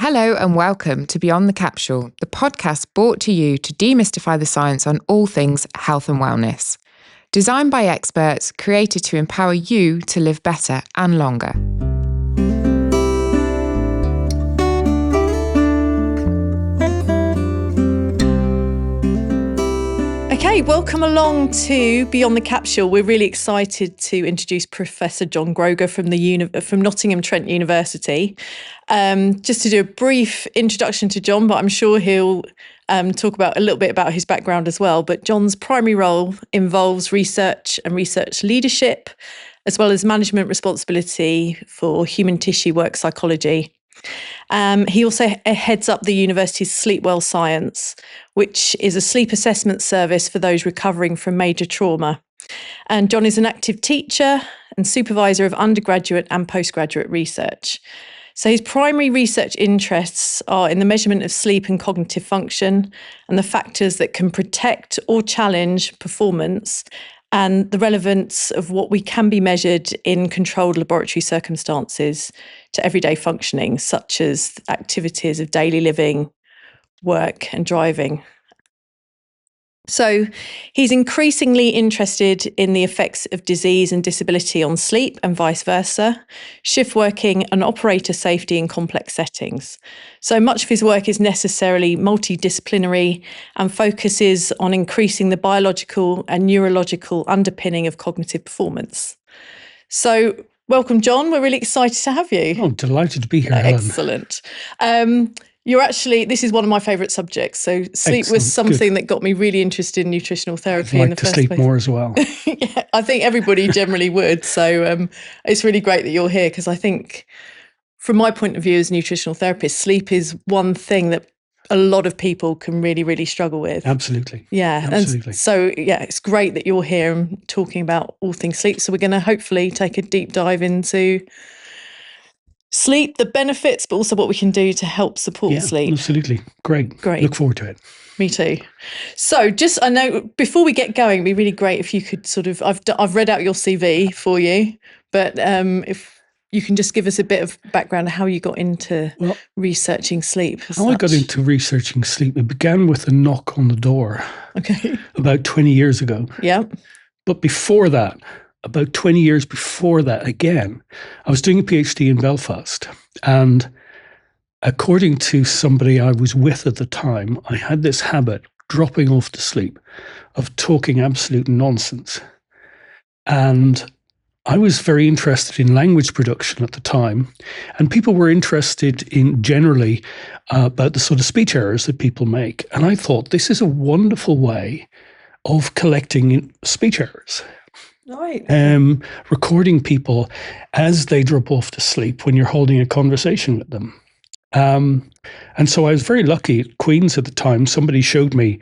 Hello and welcome to Beyond The Capsule, the podcast brought to you to demystify the science on all things health and wellness. Designed by experts, created to empower you to live better and longer. Okay, welcome along to Beyond the Capsule. We're really excited to introduce Professor John Groeger from Nottingham Trent University. Just to do a brief introduction to John, but I'm sure he'll talk about a little bit about his background as well. But John's primary role involves research and research leadership, as well as management responsibility for human tissue work psychology. He also heads up the university's Sleep Well Science, which is a sleep assessment service for those recovering from major trauma. And John is an active teacher and supervisor of undergraduate and postgraduate research. So his primary research interests are in the measurement of sleep and cognitive function and the factors that can protect or challenge performance and the relevance of what we can be measured in controlled laboratory circumstances to everyday functioning, such as activities of daily living, work and driving. So he's increasingly interested in the effects of disease and disability on sleep and vice versa, shift working and operator safety in complex settings. So much of his work is necessarily multidisciplinary and focuses on increasing the biological and neurological underpinning of cognitive performance. So welcome, John. We're really excited to have you. Oh, delighted to be here, Helen. Excellent. This is one of my favourite subjects. So sleep Excellent. Was something Good. That got me really interested in nutritional therapy I'd in like the to first sleep place. more as well. Yeah, I think everybody generally would. So it's really great that you're here because I think from my point of view as a nutritional therapist, sleep is one thing that a lot of people can really, really struggle with. Absolutely. Yeah. Absolutely. And so, it's great that you're here and talking about all things sleep. So we're going to hopefully take a deep dive into sleep, the benefits, but also what we can do to help support sleep. Absolutely. Great. Look forward to it. Me too. So I know before we get going, it'd be really great if you could I've read out your CV for you, but if you can just give us a bit of background on how you got into researching sleep. How I got into researching sleep, it began with a knock on the door. Okay. About 20 years ago. Yeah. But before that, about 20 years before that again, I was doing a PhD in Belfast. And according to somebody I was with at the time, I had this habit, dropping off to sleep, of talking absolute nonsense. And I was very interested in language production at the time. And people were interested in generally about the sort of speech errors that people make. And I thought, this is a wonderful way of collecting speech errors. Right. Recording people as they drop off to sleep when you're holding a conversation with them. And so I was very lucky at Queen's at the time. Somebody showed me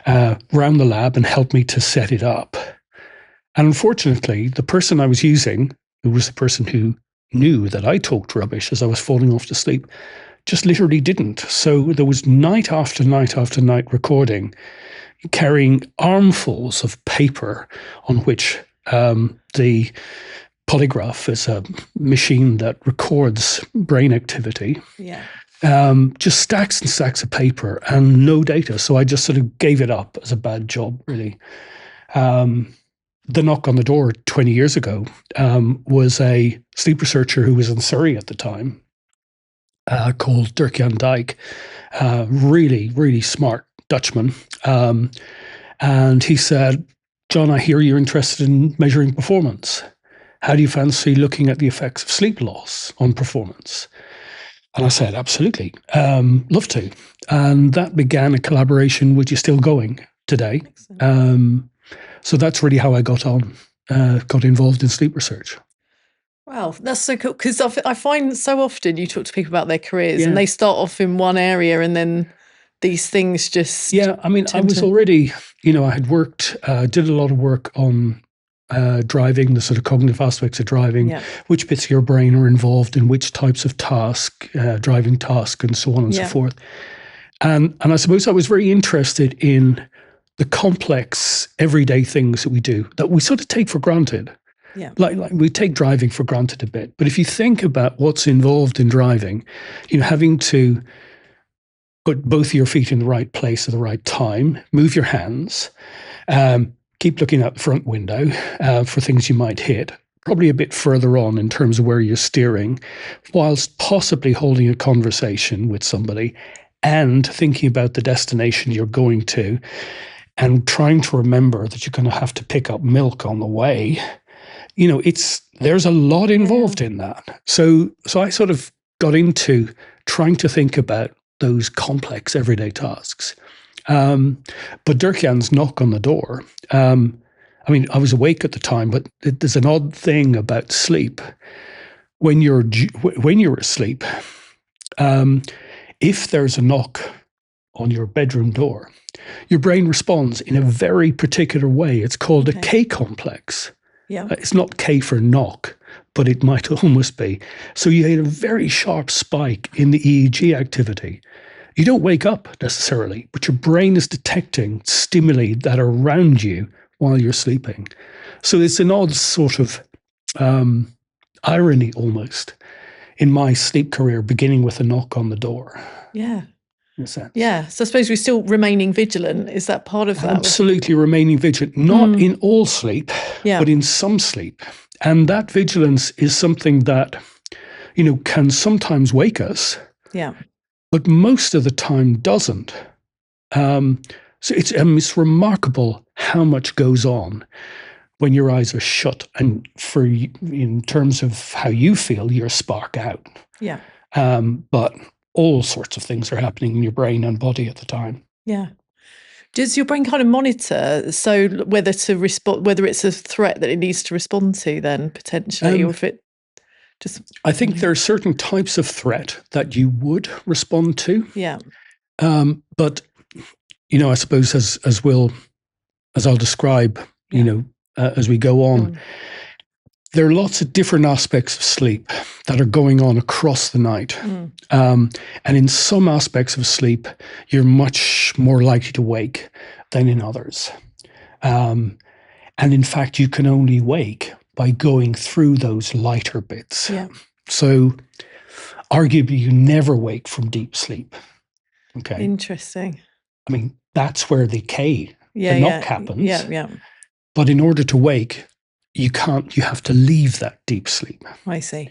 around the lab and helped me to set it up. And unfortunately, the person I was using, who was the person who knew that I talked rubbish as I was falling off to sleep, just literally didn't. So there was night after night after night recording, carrying armfuls of paper on which the polygraph is a machine that records brain activity. Yeah. Just stacks and stacks of paper and no data. So I just sort of gave it up as a bad job, really. The knock on the door 20 years ago was a sleep researcher who was in Surrey at the time called Dirk-Jan Dijk, really, really smart Dutchman. And he said, John, I hear you're interested in measuring performance. How do you fancy looking at the effects of sleep loss on performance? And I said, absolutely, love to. And that began a collaboration which is still going today. So that's really how I got involved in sleep research. Wow, that's so cool. Because I find so often you talk to people about their careers and they start off in one area and then these things just... Yeah, I mean, I was already, I had worked, did a lot of work on driving, the sort of cognitive aspects of driving, which bits of your brain are involved in which types of driving task and so on and so forth. And I suppose I was very interested in the complex everyday things that we do that we sort of take for granted. Yeah. Like we take driving for granted a bit, but if you think about what's involved in driving, having to put both of your feet in the right place at the right time, move your hands, keep looking out the front window for things you might hit, probably a bit further on in terms of where you're steering, whilst possibly holding a conversation with somebody and thinking about the destination you're going to and trying to remember that you're going to have to pick up milk on the way. There's a lot involved in that. So I sort of got into trying to think about those complex everyday tasks. But Dirk-Jan's knock on the door, I was awake at the time, but there's an odd thing about sleep. When you're asleep, if there's a knock on your bedroom door, your brain responds in a very particular way. It's called a K complex. Yeah. It's not K for knock, but it might almost be. So you had a very sharp spike in the EEG activity. You don't wake up necessarily, but your brain is detecting stimuli that are around you while you're sleeping. So it's an odd sort of irony almost in my sleep career, beginning with a knock on the door. Yeah. In a sense. Yeah. So I suppose we're still remaining vigilant. Is that part of that? Absolutely remaining vigilant. Not in all sleep, but in some sleep. And that vigilance is something that, can sometimes wake us. Yeah. But most of the time doesn't. So it's remarkable how much goes on when your eyes are shut, and in terms of how you feel, you're spark out. Yeah. But all sorts of things are happening in your brain and body at the time. Yeah. Does your brain kind of monitor so whether it's a threat that it needs to respond to then potentially, or if it just? I think there are certain types of threat that you would respond to. Yeah. But I suppose as I'll describe, as we go on, there are lots of different aspects of sleep that are going on across the night. And in some aspects of sleep, you're much more likely to wake than in others. And in fact, you can only wake by going through those lighter bits. Yeah. So arguably, you never wake from deep sleep. Okay. Interesting. I mean, that's where the knock happens. Yeah, yeah. But in order to wake, you have to leave that deep sleep. I see.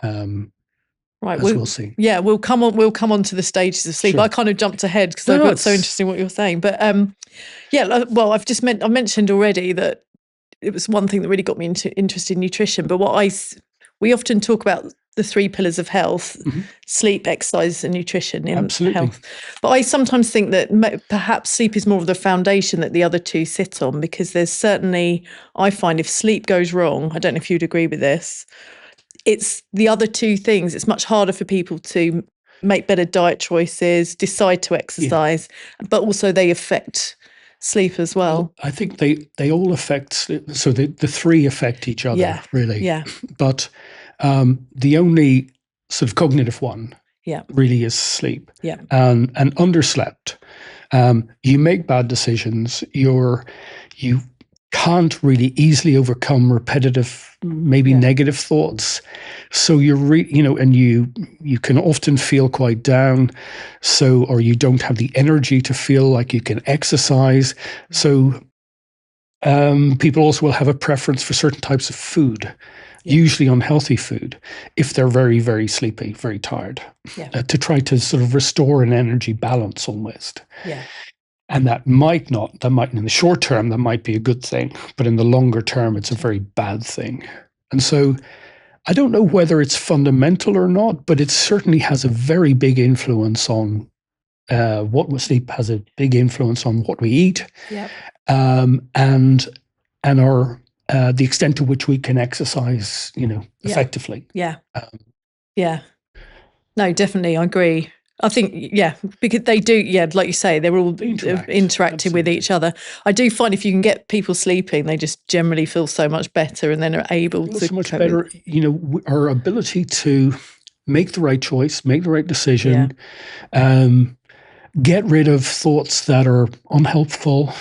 Right, we'll see. Yeah, we'll come on to the stages of sleep. Sure. I kind of jumped ahead because I thought it's so interesting what you're saying. But I mentioned already that it was one thing that really got me interested in nutrition. But we often talk about the 3 pillars of health: sleep, exercise, and nutrition in health. But I sometimes think that perhaps sleep is more of the foundation that the other 2 sit on, because there's certainly, I find, if sleep goes wrong, I don't know if you'd agree with this, it's the other 2 things. It's much harder for people to make better diet choices, decide to exercise, but also they affect sleep as well. I think they all affect, so the 3 affect each other, really. Yeah. But the only sort of cognitive one really is sleep. Yeah. And underslept. You make bad decisions. You can't really easily overcome repetitive, maybe negative thoughts. So and you can often feel quite down. Or you don't have the energy to feel like you can exercise. So people also will have a preference for certain types of food. Usually unhealthy food, if they're very, very sleepy, very tired, to try to sort of restore an energy balance almost. Yeah. And that might in the short term, that might be a good thing, but in the longer term, it's a very bad thing. And so I don't know whether it's fundamental or not, but it certainly has a very big influence on what we sleep, has a big influence on what we eat, and our the extent to which we can exercise, effectively. Yeah. No, definitely, I agree. I think, because they do, like you say, they're all interacting with each other. I do find if you can get people sleeping, they just generally feel so much better, and then are able to so much better. Our ability to make the right choice, make the right decision, get rid of thoughts that are unhelpful.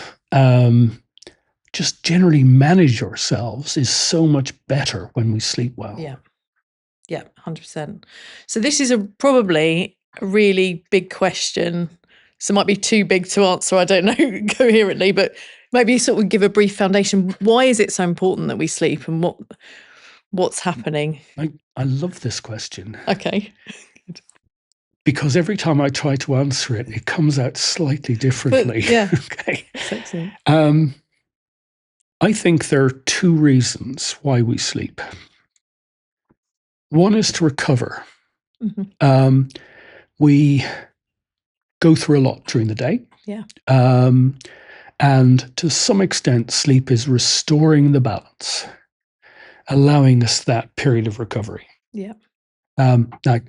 just generally manage ourselves is so much better when we sleep well. Yeah. Yeah, 100%. So this is probably a really big question. So it might be too big to answer, I don't know, coherently, but maybe sort of give a brief foundation. Why is it so important that we sleep, and what's happening? I love this question. Okay. Because every time I try to answer it, it comes out slightly differently. But, yeah. Okay. That's excellent. I think there are two reasons why we sleep. One is to recover. Mm-hmm. We go through a lot during the day. Yeah. And to some extent, sleep is restoring the balance, allowing us that period of recovery. Yeah. Now,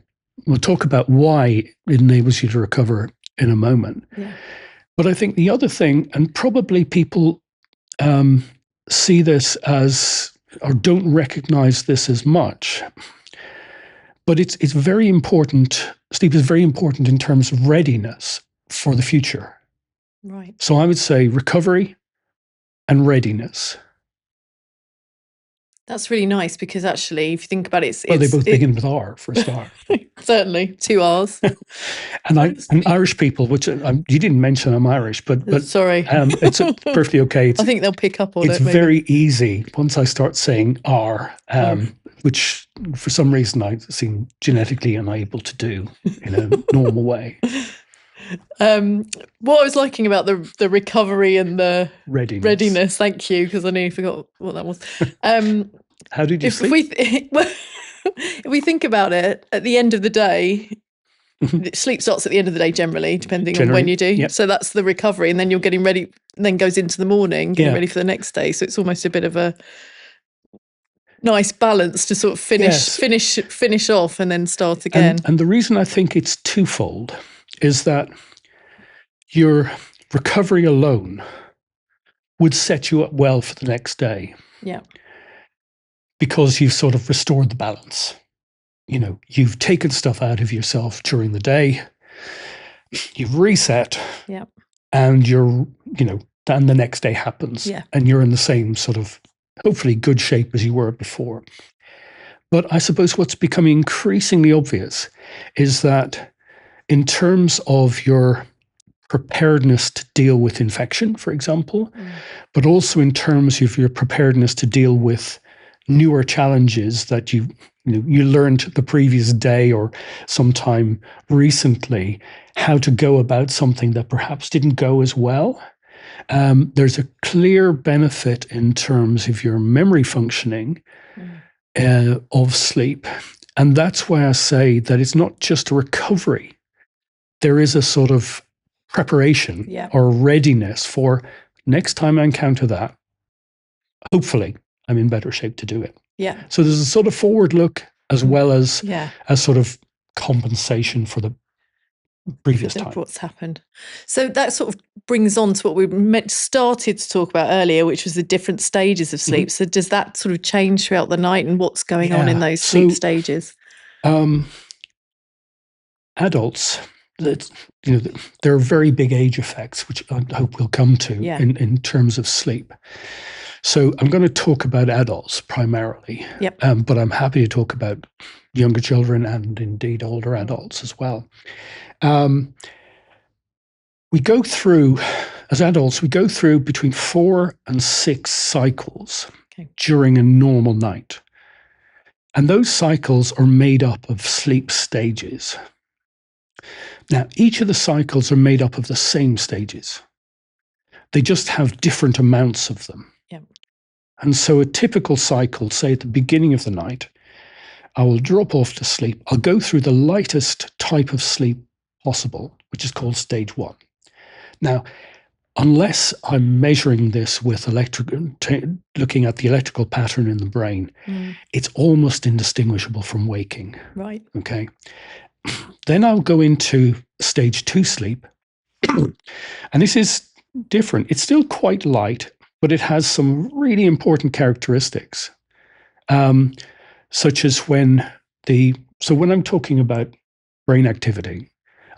we'll talk about why it enables you to recover in a moment. Yeah. But I think the other thing, and probably people see this as, or don't recognize this as much, but it's very important. Sleep is very important in terms of readiness for the future. Right. So I would say recovery and readiness. That's really nice, because actually, if you think about it, Well, they both begin with R for a start. Certainly, 2 R's. and Irish people, which you didn't mention I'm Irish, but sorry, it's perfectly okay. I think they'll pick up on it. It's very easy once I start saying R, which for some reason I seem genetically unable to do in a normal way. What I was liking about the recovery and the readiness, thank you, because I nearly forgot what that was. How did you sleep? If we think about it, at the end of the day, sleep starts at the end of the day generally, depending on when you do. Yep. So that's the recovery, and then you're getting ready, and then goes into the morning, getting ready for the next day. So it's almost a bit of a nice balance to sort of finish off and then start again. And the reason I think it's twofold is that your recovery alone would set you up well for the next day. Yeah. Because you've sort of restored the balance. You've taken stuff out of yourself during the day, you've reset, and then the next day happens, and you're in the same sort of, hopefully, good shape as you were before. But I suppose what's becoming increasingly obvious is that in terms of your preparedness to deal with infection, for example, but also in terms of your preparedness to deal with newer challenges that you learned the previous day or sometime recently, how to go about something that perhaps didn't go as well. There's a clear benefit in terms of your memory functioning of sleep. And that's why I say that it's not just a recovery. There is a sort of preparation or readiness for next time I encounter that, hopefully I'm in better shape to do it. Yeah. So there's a sort of forward look as well as a sort of compensation for the previous time. What's happened. So that sort of brings on to what we started to talk about earlier, which was the different stages of sleep. So does that sort of change throughout the night, and what's going on in those sleep stages? Adults, there are very big age effects, which I hope we'll come to in terms of sleep. So I'm going to talk about adults primarily, but I'm happy to talk about younger children and indeed older adults as well. We go through, as adults, between 4 and 6 cycles during a normal night. And those cycles are made up of sleep stages. Now, each of the cycles are made up of the same stages. They just have different amounts of them. And so a typical cycle, say at the beginning of the night, I will drop off to sleep. I'll go through the lightest type of sleep possible, which is called stage 1. Now, unless I'm measuring this with looking at the electrical pattern in the brain, it's almost indistinguishable from waking. Right. Okay. Then I'll go into stage 2 sleep. And this is different. It's still quite light, but it has some really important characteristics, such as when I'm talking about brain activity,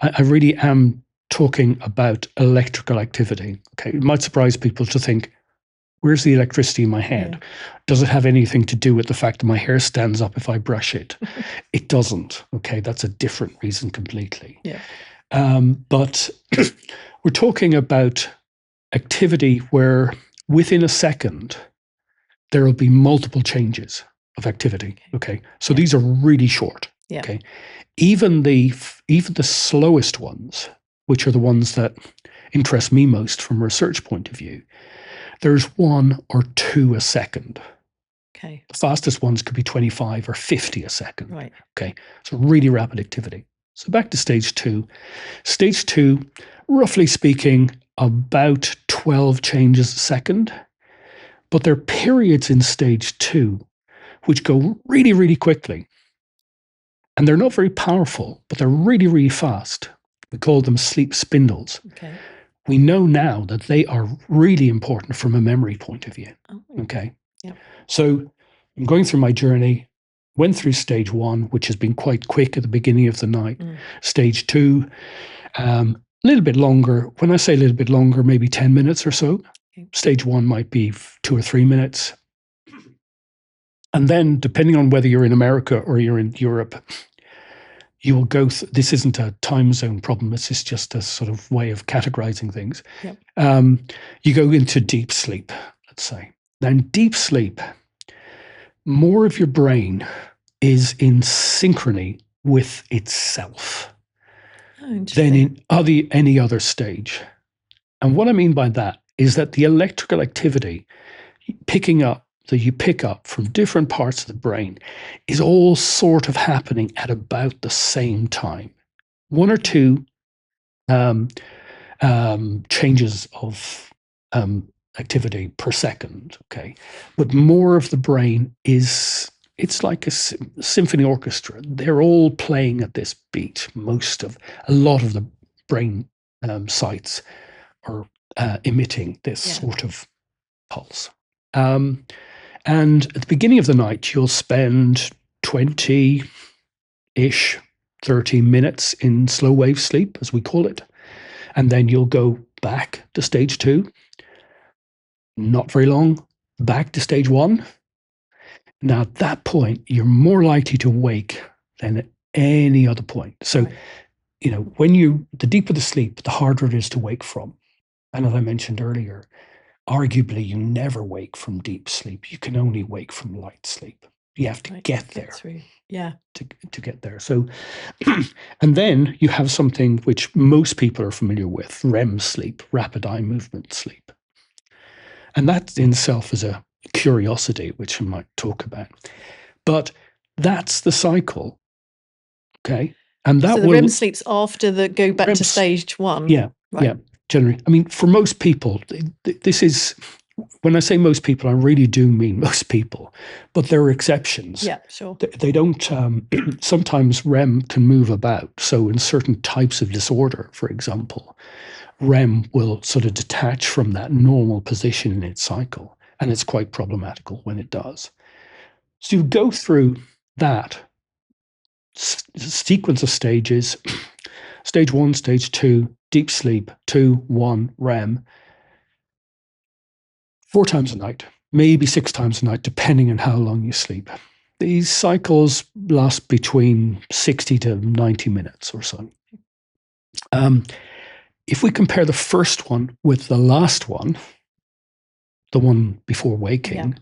I really am talking about electrical activity. Okay, it might surprise people to think Where's the electricity in my head? Yeah. Does it have anything to do with the fact that my hair stands up if I brush it? It doesn't. Okay, that's a different reason completely. Yeah. But we're talking about activity where within a second, there will be multiple changes of activity. Okay. So these are really short. Yeah. Okay. Even the slowest ones, which are the ones that interest me most from a research point of view, there's 1 or 2 a second. Okay. The fastest ones could be 25 or 50 a second. Right. Okay. So really rapid activity. So back to stage 2. Stage 2, roughly speaking, about 12 changes a second. But there are periods in stage 2 which go really, really quickly. And they're not very powerful, but they're really, really fast. We call them sleep spindles. Okay. We know now that they are really important from a memory point of view. Oh. Okay. Yep. So I'm going through my journey, went through stage 1, which has been quite quick at the beginning of the night. Stage 2, a little bit longer. When I say a little bit longer, maybe 10 minutes or so. Okay. Stage 1 might be 2 or 3 minutes. And then, depending on whether you're in America or you're in Europe, you will go this isn't a time zone problem. This is just a sort of way of categorizing things. Yep. You go into deep sleep, let's say. Then deep sleep, more of your brain is in synchrony with itself than in any other stage. And what I mean by that is that the electrical activity that you pick up from different parts of the brain is all sort of happening at about the same time. 1 or 2 changes of activity per second, okay? But more of the brain it's like a symphony orchestra. They're all playing at this beat. A lot of the brain sites are emitting this sort of pulse. And at the beginning of the night, you'll spend 20-ish, 30 minutes in slow wave sleep, as we call it. And then you'll go back to stage 2. Not very long, back to stage 1. Now, at that point, you're more likely to wake than at any other point. So, the deeper the sleep, the harder it is to wake from. And as I mentioned earlier, arguably, you never wake from deep sleep. You can only wake from light sleep. You have to get there. Yeah. To get there. So, and then you have something which most people are familiar with, REM sleep, rapid eye movement sleep. And that in itself is a curiosity, which I might talk about. But that's the cycle. Okay. And that so the REM sleep's after the go back to stage 1. Yeah. Right. Yeah. Generally. I mean, for most people, this is, when I say most people, I really do mean most people, but there are exceptions. Yeah, sure. They don't, sometimes REM can move about. So in certain types of disorder, for example, REM will sort of detach from that normal position in its cycle. And it's quite problematical when it does. So you go through that sequence of stages, stage 1, stage 2, deep sleep, 2, 1, REM, 4 times a night, maybe 6 times a night, depending on how long you sleep. These cycles last between 60 to 90 minutes or so. If we compare the first one with the last one, the one before waking,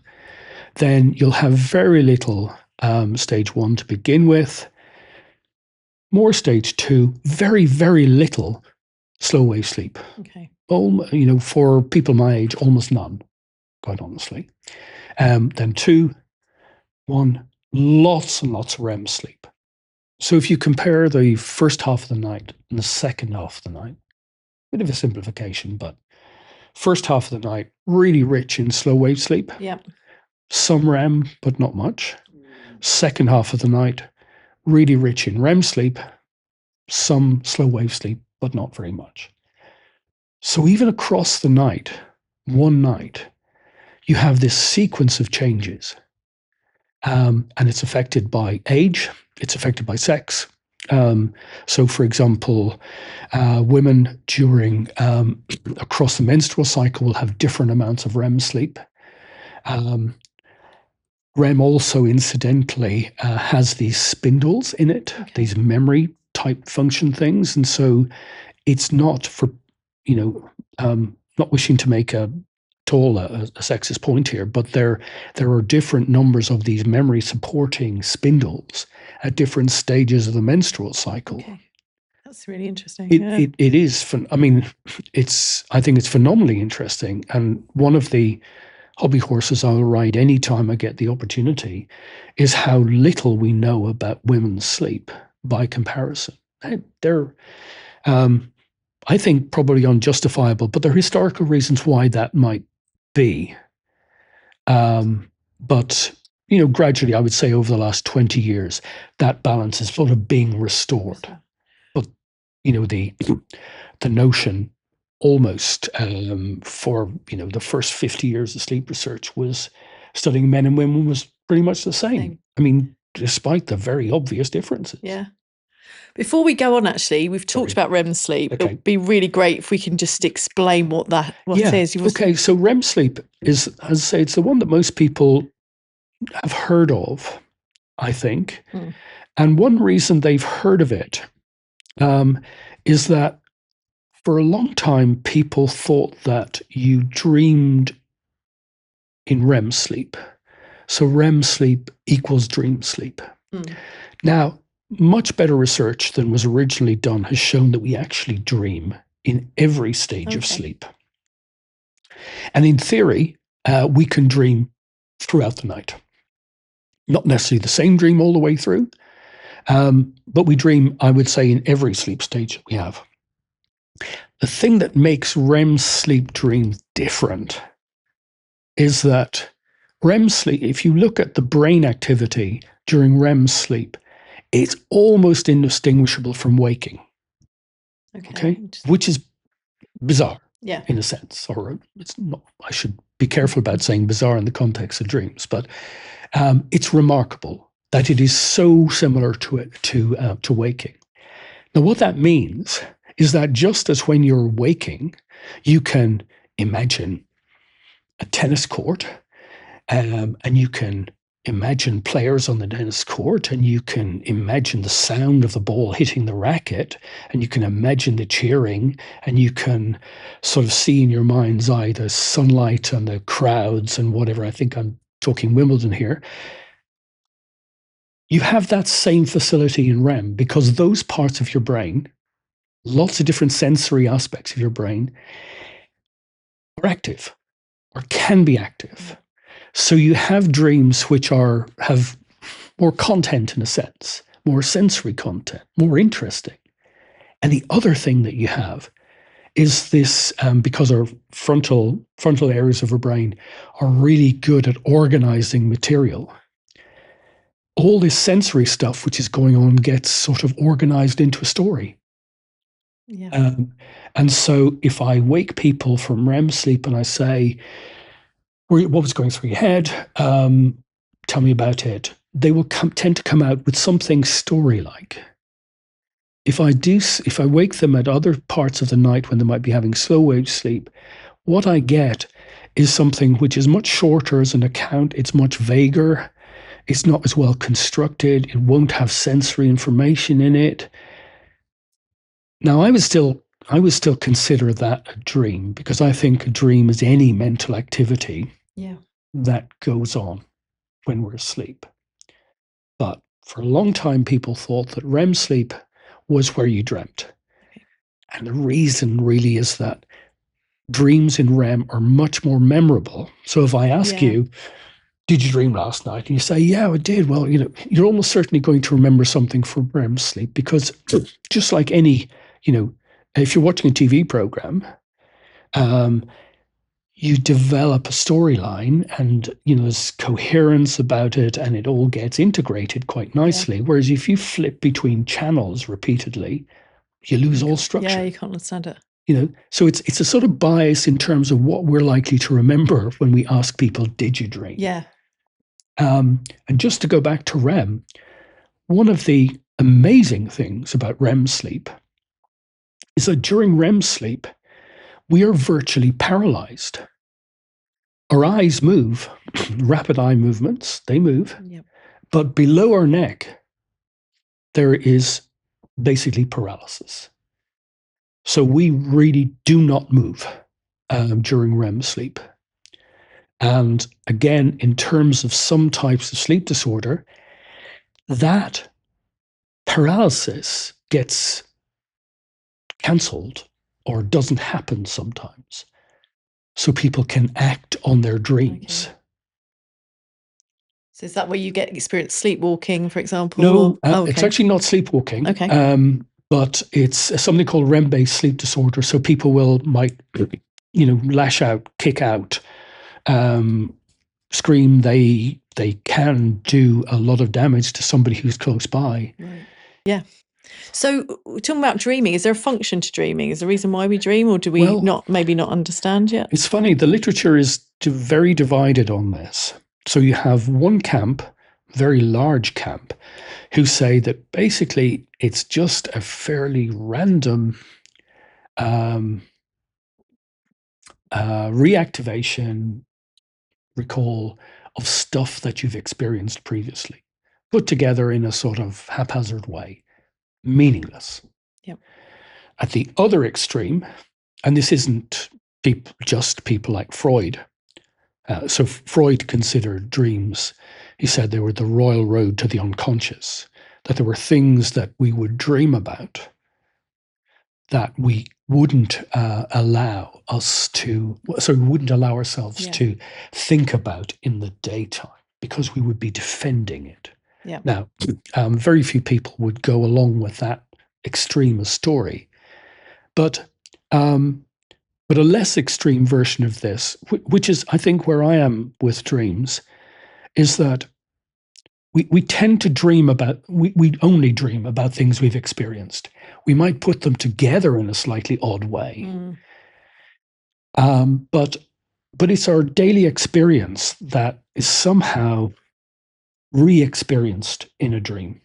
then you'll have very little stage 1 to begin with, more stage 2, very, very little slow wave sleep. Okay. For people my age, almost none, quite honestly. Then 2, 1, lots and lots of REM sleep. So if you compare the first half of the night and the second half of the night, bit of a simplification, but first half of the night, really rich in slow wave sleep. Yeah. Some REM, but not much. Second half of the night, really rich in REM sleep, some slow wave sleep, but not very much. So even across the night, one night, you have this sequence of changes. And it's affected by age, it's affected by sex. So, for example, women during across the menstrual cycle will have different amounts of REM sleep. Um, REM also, incidentally, has these spindles in it, these memory type function things. And so it's not for, not wishing to make a sexist point here, but there are different numbers of these memory supporting spindles at different stages of the menstrual cycle. Okay. That's really interesting. It is fun. I mean, I think it's phenomenally interesting. And one of the hobby horses I'll ride anytime I get the opportunity is how little we know about women's sleep by comparison. They're, I think, probably unjustifiable, but there are historical reasons why that might be. But gradually, I would say over the last 20 years, that balance is sort of being restored. But the notion almost for the first 50 years of sleep research was studying men and women was pretty much the same. I mean, despite the very obvious differences. Yeah. Before we go on, actually, we've talked about REM sleep. Okay. It would be really great if we can just explain what it is. Okay, so REM sleep is, as I say, it's the one that most people have heard of, I think. And one reason they've heard of it is that for a long time, people thought that you dreamed in REM sleep. So REM sleep equals dream sleep. Now, much better research than was originally done has shown that we actually dream in every stage of sleep. And in theory, we can dream throughout the night. Not necessarily the same dream all the way through, but we dream, I would say, in every sleep stage that we have. The thing that makes REM sleep dreams different is that REM sleep, if you look at the brain activity during REM sleep, it's almost indistinguishable from waking. Okay? Which is bizarre in a sense. Or it's not, I should be careful about saying bizarre in the context of dreams, but it's remarkable that it is so similar to waking. Now, what that means is that just as when you're waking, you can imagine a tennis court, and you can imagine players on the tennis court, and you can imagine the sound of the ball hitting the racket, and you can imagine the cheering, and you can sort of see in your mind's eye the sunlight and the crowds and whatever. I think I'm talking Wimbledon here. You have that same facility in REM because those parts of your brain, lots of different sensory aspects of your brain, are active or can be active. So you have dreams which have more content in a sense, more sensory content, more interesting. And the other thing that you have is this, because our frontal areas of our brain are really good at organizing material, all this sensory stuff which is going on gets sort of organized into a story. And so if I wake people from REM sleep and I say, what was going through your head? Tell me about it. They will tend to come out with something story-like. If I wake them at other parts of the night when they might be having slow wave sleep, what I get is something which is much shorter as an account. It's much vaguer. It's not as well constructed. It won't have sensory information in it. Now, I would still consider that a dream because I think a dream is any mental activity that goes on when we're asleep. But for a long time, people thought that REM sleep was where you dreamt. And the reason really is that dreams in REM are much more memorable. So if I ask you, did you dream last night? And you say, yeah, I did. Well, you're almost certainly going to remember something from REM sleep because just like any, if you're watching a TV program, you develop a storyline and, there's coherence about it and it all gets integrated quite nicely. Yeah. Whereas if you flip between channels repeatedly, you lose all structure. Yeah, you can't understand it. So it's a sort of bias in terms of what we're likely to remember when we ask people, did you dream? Yeah. And just to go back to REM, one of the amazing things about REM sleep is that during REM sleep, we are virtually paralyzed. our eyes move, rapid eye movements, they move, Yep. but below our neck, there is basically paralysis. So we really do not move during REM sleep. And again, in terms of some types of sleep disorder, that paralysis gets cancelled or doesn't happen sometimes. So people can act on their dreams. Okay. So is that where you experience sleepwalking, for example? No, Okay. it's actually not sleepwalking. Okay. But it's something called REM-based sleep disorder. So people might, lash out, kick out, scream. They can do a lot of damage to somebody who's close by. Right. Yeah. So talking about dreaming, is there a function to dreaming? Is there a reason why we dream, or do we maybe not understand yet? It's funny. The literature is very divided on this. So you have one camp, very large camp, who say that basically it's just a fairly random reactivation, recall of stuff that you've experienced previously, put together in a sort of haphazard way, meaningless. Yep. At the other extreme, and this isn't just people like Freud. So Freud considered dreams, he said they were the royal road to the unconscious, that there were things that we would dream about that we wouldn't allow ourselves to think about in the daytime because we would be defending it. Yeah. Now, very few people would go along with that extreme a story, but a less extreme version of this, which is, I think, where I am with dreams, is that we tend to dream about, we only dream about things we've experienced. We might put them together in a slightly odd way. But it's our daily experience that is somehow re-experienced in a dream.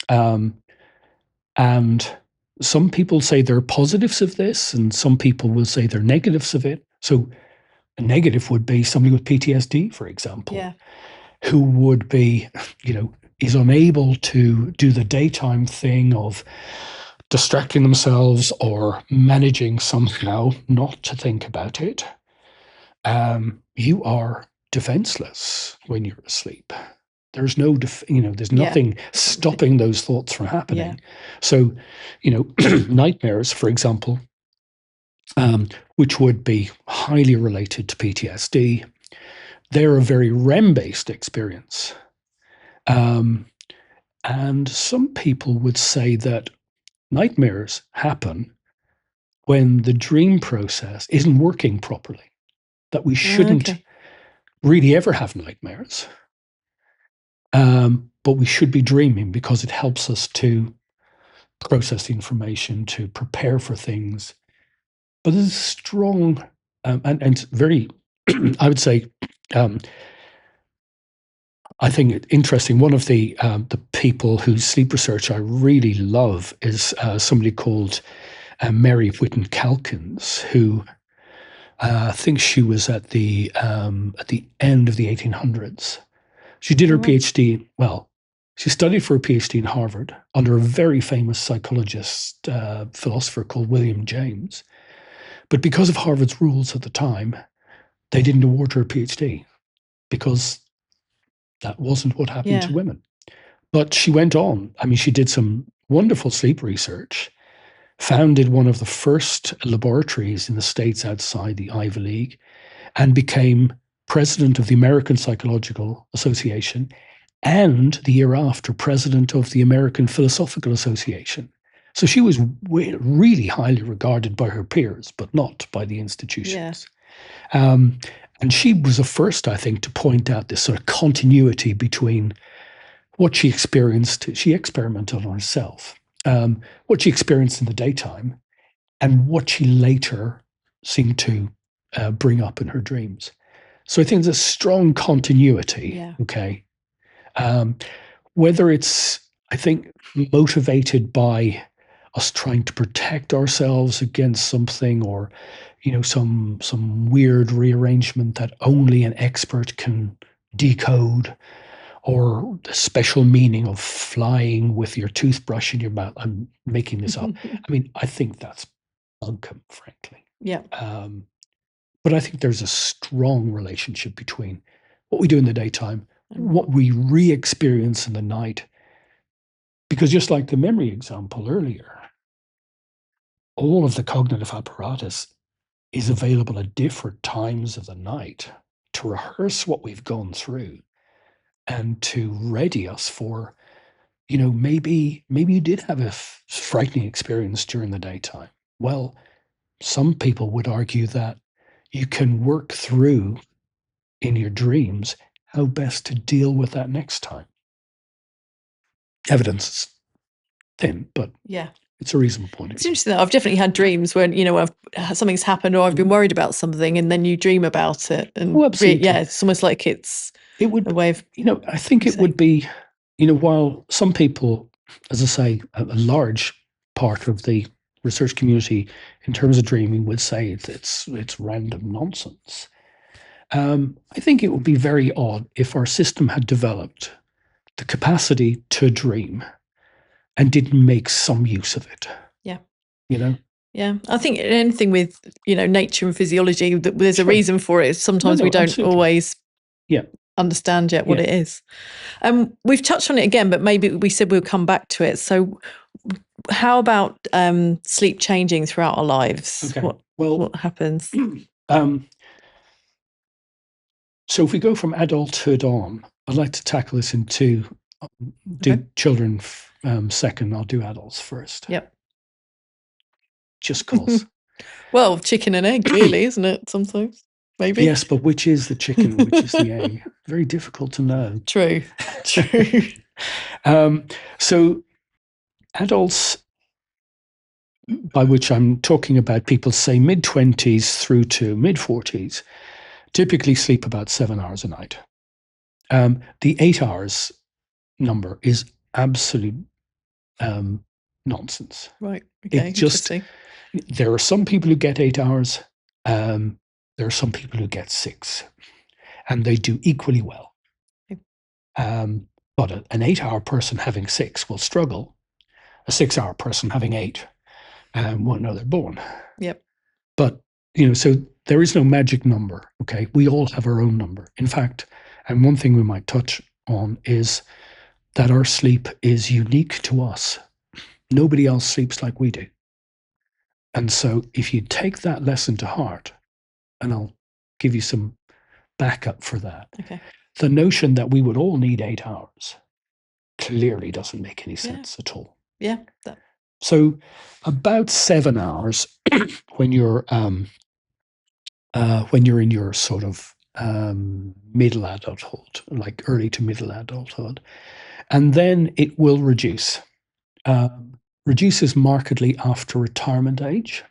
And some people say there are positives of this, and some people will say there are negatives of it. So a negative would be somebody with PTSD, for example, who would be, is unable to do the daytime thing of distracting themselves or managing somehow not to think about it. You are defenseless when you're asleep. There's no, there's nothing stopping those thoughts from happening. Yeah. So, nightmares, for example, which would be highly related to PTSD, they're a very REM-based experience. And some people would say that nightmares happen when the dream process isn't working properly, that we shouldn't really ever have nightmares. But we should be dreaming because it helps us to process the information, to prepare for things. But there's a strong and very, I would say, I think it's interesting. One of the people whose sleep research I really love is somebody called Mary Whitten Calkins, who I think she was at the end of the 1800s. She did her PhD. Well, she studied for a PhD in Harvard under a very famous psychologist, philosopher called William James. But because of Harvard's rules at the time, they didn't award her a PhD because that wasn't what happened to women. But she went on. I mean, she did some wonderful sleep research, founded one of the first laboratories in the States outside the Ivy League, and became president of the American Psychological Association, and the year after, president of the American Philosophical Association. So she was really highly regarded by her peers, but not by the institutions. And she was the first, I think, to point out this sort of continuity between what she experienced. She experimented on herself, what she experienced in the daytime, and what she later seemed to bring up in her dreams. So I think there's a strong continuity, okay? Whether it's, I think, motivated by us trying to protect ourselves against something, or some weird rearrangement that only an expert can decode, or the special meaning of flying with your toothbrush in your mouth. I'm making this up. I mean, I think that's bunkum, frankly. Yeah. But I think there's a strong relationship between what we do in the daytime, what we re-experience in the night. Because just like the memory example earlier, all of the cognitive apparatus is available at different times of the night to rehearse what we've gone through and to ready us for, maybe you did have a frightening experience during the daytime. Well, some people would argue that you can work through in your dreams how best to deal with that next time. Evidence is thin, but yeah, it's a reasonable point. It's interesting that I've definitely had dreams when, something's happened or I've been worried about something, and then you dream about it. And absolutely. It's almost like it would, a way of, I think it would be, while some people, as I say, a large part of the research community in terms of dreaming would say it's random nonsense. I think it would be very odd if our system had developed the capacity to dream and didn't make some use of it. Yeah. Yeah, I think anything with, nature and physiology, there's a reason for it. Sometimes we don't always understand yet what it is. We've touched on it again, but maybe we said we'll come back to it. So how about sleep changing throughout our lives? Okay. What happens? So if we go from adulthood on, I'd like to tackle this in two. Do children second, I'll do adults first. Yep. Just cause. Well, chicken and egg, really, isn't it? Sometimes, maybe. Yes, but which is the chicken, which is the egg? Very difficult to know. True. So adults, by which I'm talking about people, say mid-20s through to mid-40s, typically sleep about 7 hours a night. The 8 hours number is absolute nonsense. Right. Okay. Interesting. There are some people who get 8 hours. There are some people who get 6, and they do equally well. But an 8-hour person having 6 will struggle. A 6-hour person having 8 won't know they're born. Yep. But so there is no magic number. Okay, we all have our own number. In fact, and one thing we might touch on is that our sleep is unique to us. Nobody else sleeps like we do. And so if you take that lesson to heart, and I'll give you some backup for that, the notion that we would all need 8 hours clearly doesn't make any sense at all. Yeah. So about 7 hours when you're in your sort of middle adulthood, like early to middle adulthood, and then it will reduce. Reduces markedly after retirement age,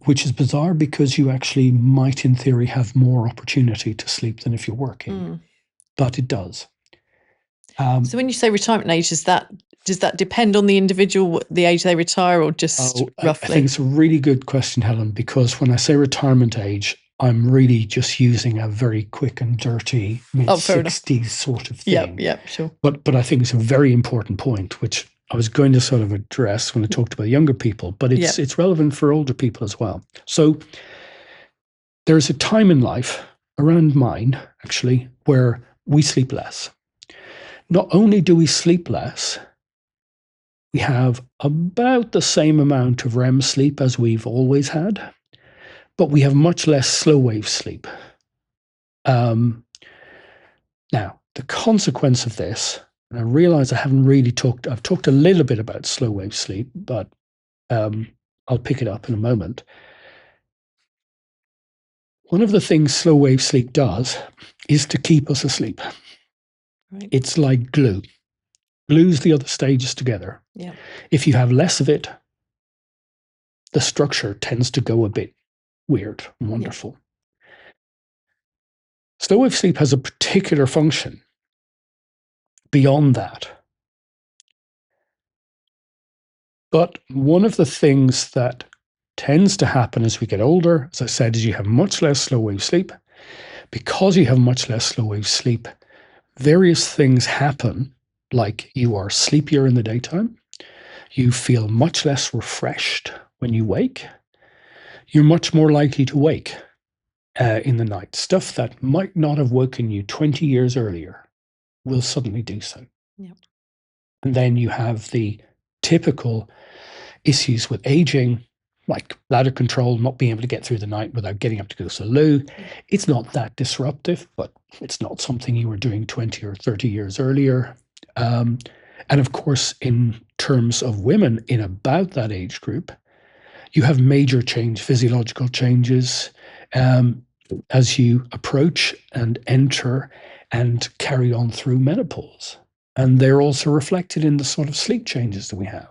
which is bizarre because you actually might, in theory, have more opportunity to sleep than if you're working, but it does. So when you say retirement age, does that depend on the individual, the age they retire, or just roughly? I think it's a really good question, Helen, because when I say retirement age, I'm really just using a very quick and dirty mid-60s sort of thing. Yeah, sure. But I think it's a very important point, which I was going to sort of address when I talked about younger people, but it's relevant for older people as well. So there's a time in life, around mine actually, where we sleep less. Not only do we sleep less, we have about the same amount of REM sleep as we've always had, but we have much less slow wave sleep. Now, the consequence of this, and I realize I haven't really I've talked a little bit about slow wave sleep, but I'll pick it up in a moment. One of the things slow wave sleep does is to keep us asleep. Right. It's like glue. Glues the other stages together. Yeah. If you have less of it, the structure tends to go a bit weird and wonderful. Slow wave sleep has a particular function beyond that. But one of the things that tends to happen as we get older, as I said, is you have much less slow wave sleep. Because you have much less slow wave sleep, various things happen, like you are sleepier in the daytime, you feel much less refreshed when you wake, you're much more likely to wake in the night. Stuff that might not have woken you 20 years earlier will suddenly do so. Yep. And then you have the typical issues with aging, like bladder control, not being able to get through the night without getting up to go to the loo. Yeah. It's not that disruptive, but it's not something you were doing 20 or 30 years earlier. And of course, in terms of women in about that age group, you have major physiological changes as you approach and enter and carry on through menopause. And they're also reflected in the sort of sleep changes that we have.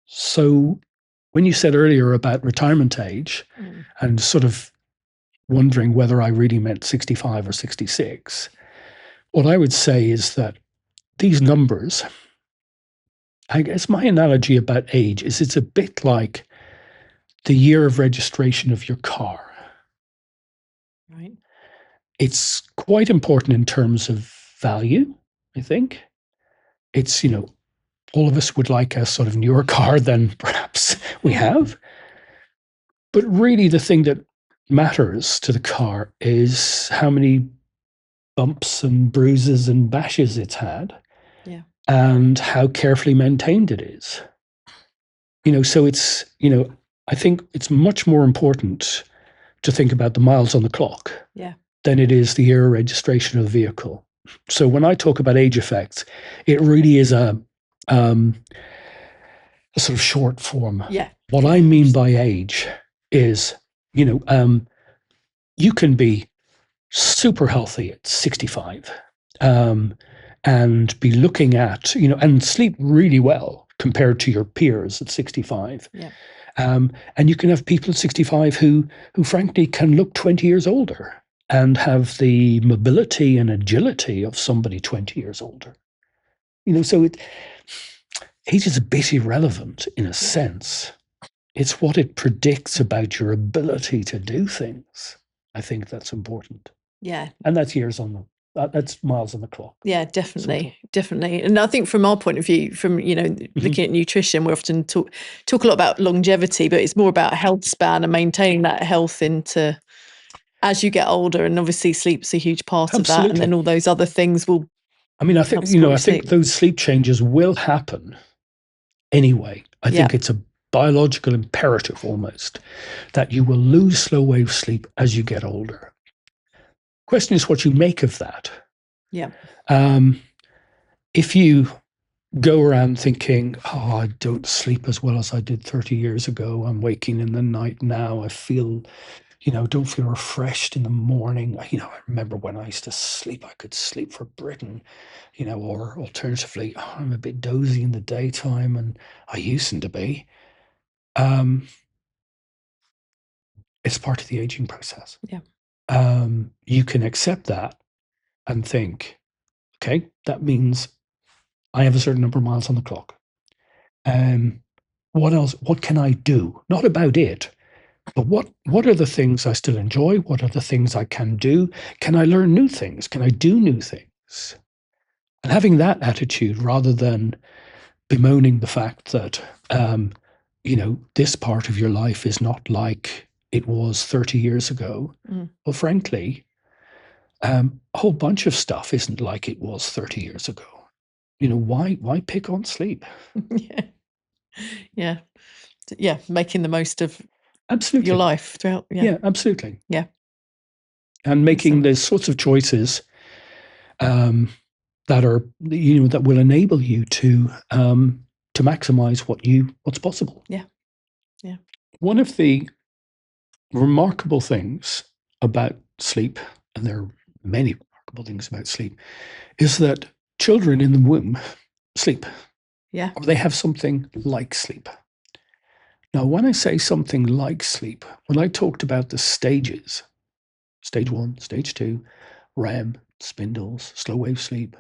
So when you said earlier about retirement age and sort of wondering whether I really meant 65 or 66, what I would say is that these numbers, I guess my analogy about age is it's a bit like the year of registration of your car. Right. It's quite important in terms of value, I think. It's, all of us would like a sort of newer car than perhaps we have. But really the thing that matters to the car is how many bumps and bruises and bashes it's had. Yeah. And how carefully maintained it is. So it's, I think it's much more important to think about the miles on the clock than it is the year of registration of the vehicle. So when I talk about age effects, it really is a sort of short form. Yeah. What I mean by age is, you can be super healthy at 65 and be looking at, and sleep really well compared to your peers at 65. Yeah. And you can have people at 65 who frankly can look 20 years older and have the mobility and agility of somebody 20 years older. So age is a bit irrelevant in a sense. It's what it predicts about your ability to do things. I think that's important. Yeah. And that's that's miles on the clock. Yeah, definitely. Definitely. And I think from our point of view, from, looking at nutrition, we often talk a lot about longevity, but it's more about health span and maintaining that health into as you get older. And obviously sleep's a huge part of that. And then all those other things will. I mean, I think, I think those sleep changes will happen anyway. I think it's a biological imperative almost that you will lose slow wave sleep as you get older. Question is what you make of that. Yeah. If you go around thinking, oh, I don't sleep as well as I did 30 years ago. I'm waking in the night now. I feel, don't feel refreshed in the morning. I remember when I used to sleep, I could sleep for Britain, or alternatively, I'm a bit dozy in the daytime and I used to be. It's part of the aging process. Yeah. You can accept that and think, okay, that means I have a certain number of miles on the clock. What else? What can I do? Not about it, but what are the things I still enjoy? What are the things I can do? Can I learn new things? Can I do new things? And having that attitude rather than bemoaning the fact that, this part of your life is not like it was 30 years ago. Well, frankly, a whole bunch of stuff isn't like it was 30 years ago. Why pick on sleep? Yeah. Making the most of absolutely your life throughout. Yeah, absolutely. Yeah. And making the sorts of choices that are, that will enable you to maximize what's possible. Yeah. Yeah. One of the remarkable things about sleep, and there are many remarkable things about sleep, is that children in the womb sleep. Yeah. Or they have something like sleep. Now, when I say something like sleep, when I talked about the stages, stage 1, stage 2, REM, spindles, slow wave sleep,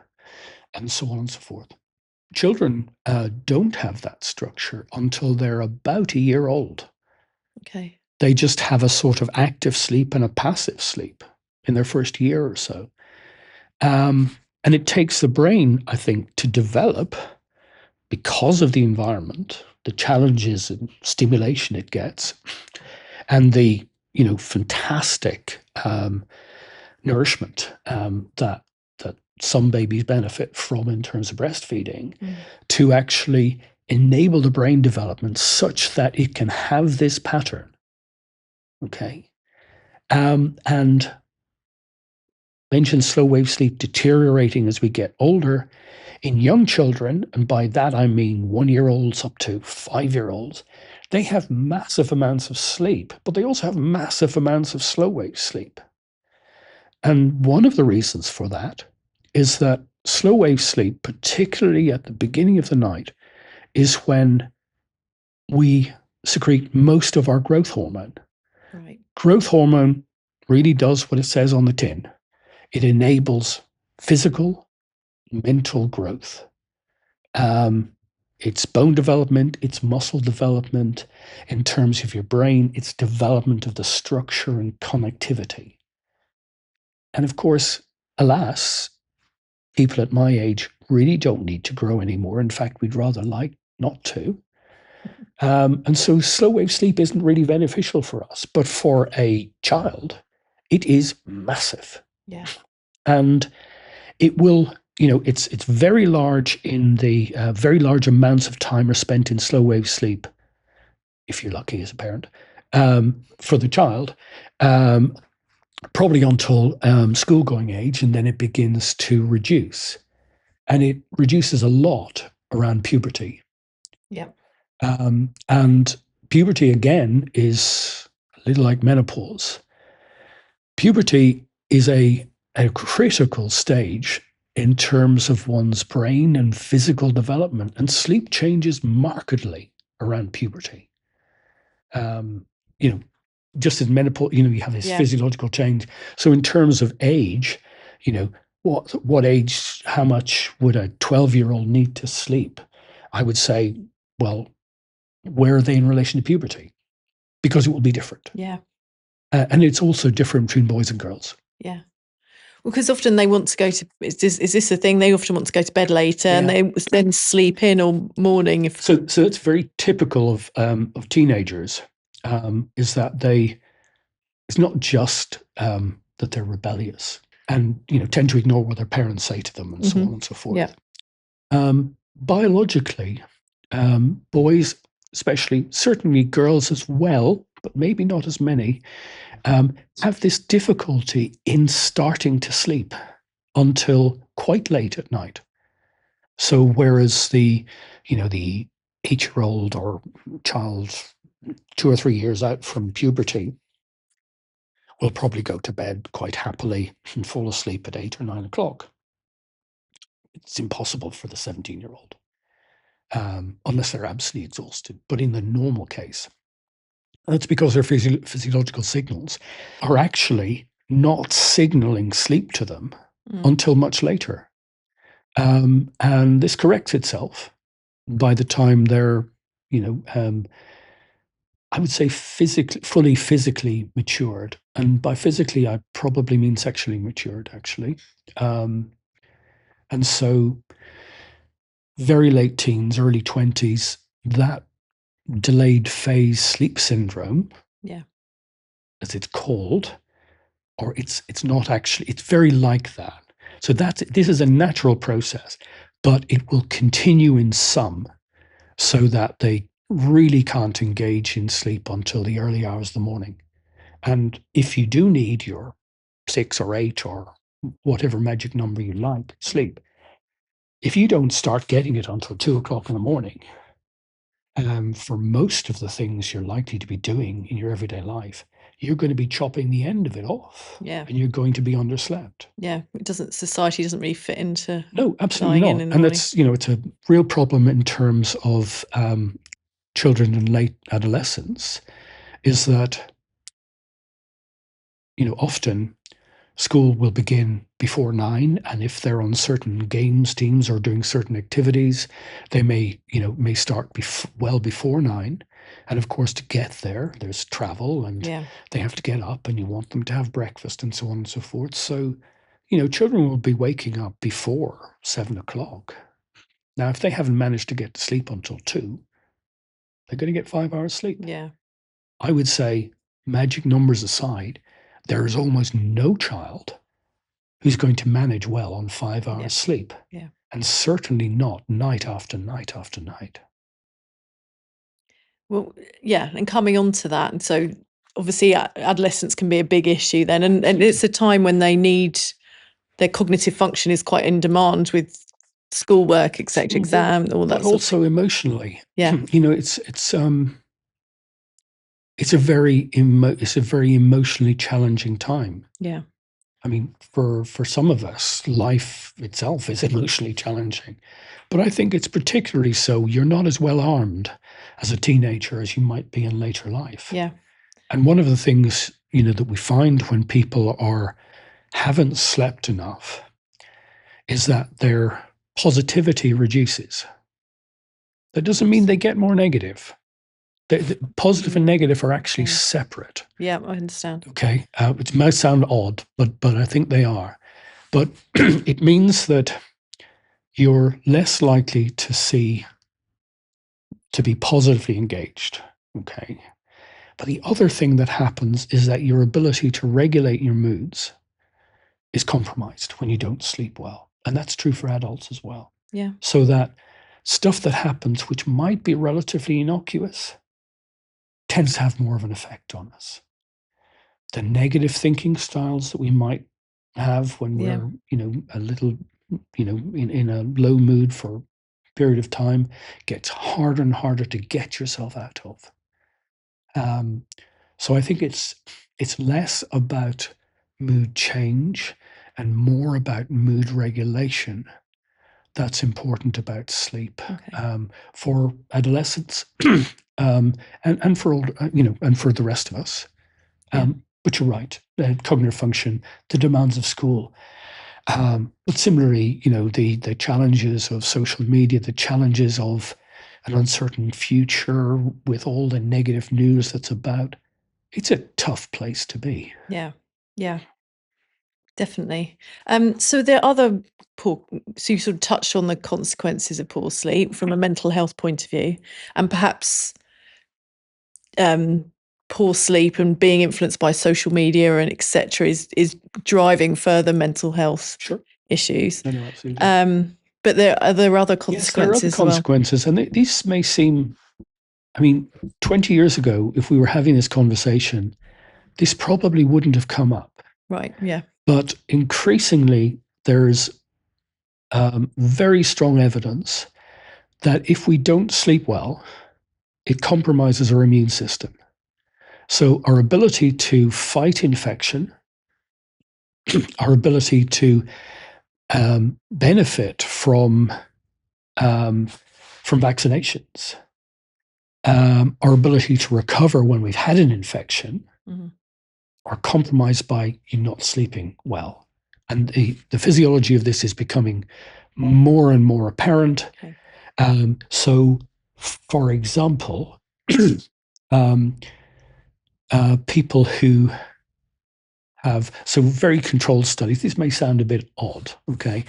and so on and so forth, children don't have that structure until they're about a year old. Okay. They just have a sort of active sleep and a passive sleep in their first year or so. And it takes the brain, I think, to develop because of the environment, the challenges and stimulation it gets, and the fantastic nourishment that some babies benefit from in terms of breastfeeding, to actually enable the brain development such that it can have this pattern. Okay. And mentioned slow wave sleep deteriorating as we get older. In young children, and by that I mean 1-year-olds up to 5-year-olds, they have massive amounts of sleep, but they also have massive amounts of slow wave sleep. And one of the reasons for that is that slow wave sleep, particularly at the beginning of the night, is when we secrete most of our growth hormone. Right. Growth hormone really does what it says on the tin. It enables physical, mental growth. It's bone development, it's muscle development. In terms of your brain, it's development of the structure and connectivity. And of course, alas, people at my age really don't need to grow anymore. In fact, we'd rather like not to. And so slow wave sleep isn't really beneficial for us. But for a child, it is massive. Yeah. And it will, it's very large in the very large amounts of time are spent in slow wave sleep, if you're lucky as a parent, for the child, probably until school going age, and then it begins to reduce. And it reduces a lot around puberty. Yeah. And puberty, again, is a little like menopause. Puberty is a critical stage in terms of one's brain and physical development, and sleep changes markedly around puberty. Just as menopause, you have this physiological change. So in terms of age, what age, how much would a 12-year-old need to sleep? I would say, well, where are they in relation to puberty? Because it will be different. Yeah. And it's also different between boys and girls. Yeah. Well, because often they want to go to, is this the thing? They often want to go to bed later and they then sleep in all morning. So it's very typical of teenagers, is that it's not just that they're rebellious and, tend to ignore what their parents say to them and so on and so forth. Yeah. Biologically, boys, especially, certainly girls as well, but maybe not as many, have this difficulty in starting to sleep until quite late at night. So whereas the 8-year-old or child 2 or 3 years out from puberty will probably go to bed quite happily and fall asleep at 8 or 9 o'clock. It's impossible for the 17-year-old, unless they're absolutely exhausted. But in the normal case, that's because their physiological signals are actually not signaling sleep to them until much later. And this corrects itself by the time they're, I would say fully physically matured. And by physically, I probably mean sexually matured, actually. And so very late teens, early 20s, that delayed phase sleep syndrome, as it's called, or it's not actually, it's very like that. So this is a natural process, but it will continue in some so that they really can't engage in sleep until the early hours of the morning. And if you do need your 6 or 8 or whatever magic number you like sleep, if you don't start getting it until 2 o'clock in the morning, for most of the things you're likely to be doing in your everyday life, you're going to be chopping the end of it off. Yeah. And you're going to be underslept. Yeah. Society doesn't really fit into. No, absolutely not. And that's, it's a real problem in terms of children in late adolescence, is that, often school will begin before 9, and if they're on certain games teams or doing certain activities, they may start well before 9. And of course, to get there, there's travel, and they have to get up, and you want them to have breakfast and so on and so forth. So, children will be waking up before 7 o'clock. Now, if they haven't managed to get to sleep until 2, they're going to get 5 hours sleep. Yeah. I would say, magic numbers aside, there is almost no child who's going to manage well on 5 hours sleep. Yeah. And certainly not night after night after night. Well, yeah, and coming on to that, and so obviously adolescence can be a big issue then, and it's a time when their cognitive function is quite in demand with schoolwork, etc., exam, all that. But also emotionally, yeah, it's a very emotionally challenging time. Yeah. I mean, for some of us, life itself is emotionally challenging. But I think it's particularly so. You're not as well armed as a teenager as you might be in later life. Yeah. And one of the things, that we find when people haven't slept enough is that their positivity reduces. That doesn't mean they get more negative. The positive and negative are actually separate. Yeah, I understand. Okay, it might sound odd, but I think they are. But it means that you're less likely to be positively engaged. Okay, but the other thing that happens is that your ability to regulate your moods is compromised when you don't sleep well, and that's true for adults as well. Yeah. So that stuff that happens, which might be relatively innocuous, tends to have more of an effect on us. The negative thinking styles that we might have when we're, a little, in a low mood for a period of time, gets harder and harder to get yourself out of. So I think it's less about mood change and more about mood regulation that's important about sleep. For adolescents, and for older, and for the rest of us. But you're right, cognitive function, the demands of school. But similarly, the challenges of social media, the challenges of an uncertain future with all the negative news that's about, it's a tough place to be. Yeah. Yeah. Definitely. So there are other so you sort of touched on the consequences of poor sleep from a mental health point of view, and perhaps poor sleep and being influenced by social media and etc. is driving further mental health issues. No, absolutely. But there are other consequences. Yes, there are other consequences, and these may seem. I mean, 20 years ago, if we were having this conversation, this probably wouldn't have come up. Right. Yeah. But increasingly, there's very strong evidence that if we don't sleep well, it compromises our immune system. So our ability to fight infection, our ability to benefit from vaccinations, our ability to recover when we've had an infection, are compromised by you not sleeping well. And the physiology of this is becoming more and more apparent. So, for example, people who have, very controlled studies, this may sound a bit odd, okay,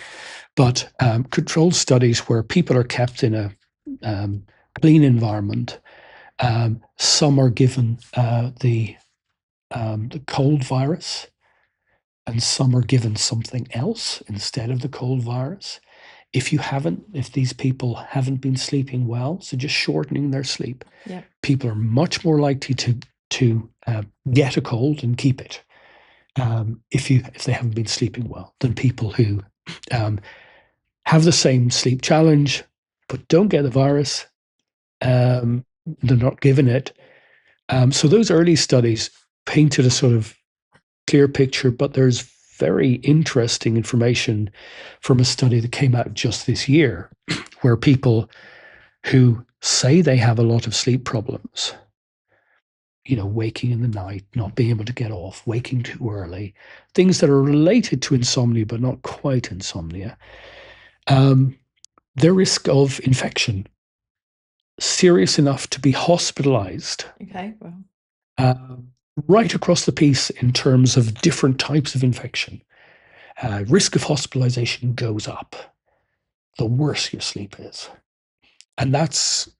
but controlled studies where people are kept in a clean environment. Some are given the cold virus, and some are given something else instead of the cold virus. If these people haven't been sleeping well, so just shortening their sleep, people are much more likely to get a cold and keep it if they haven't been sleeping well than people who have the same sleep challenge but don't get the virus. They're not given it. So those early studies painted a sort of clear picture, but there's very interesting information from a study that came out just this year where people who say they have a lot of sleep problems waking in the night, not being able to get off, waking too early, things that are related to insomnia but not quite insomnia. Their risk of infection, serious enough to be hospitalized. Okay, well. Right across the piece in terms of different types of infection. Risk of hospitalization goes up the worse your sleep is. And that's,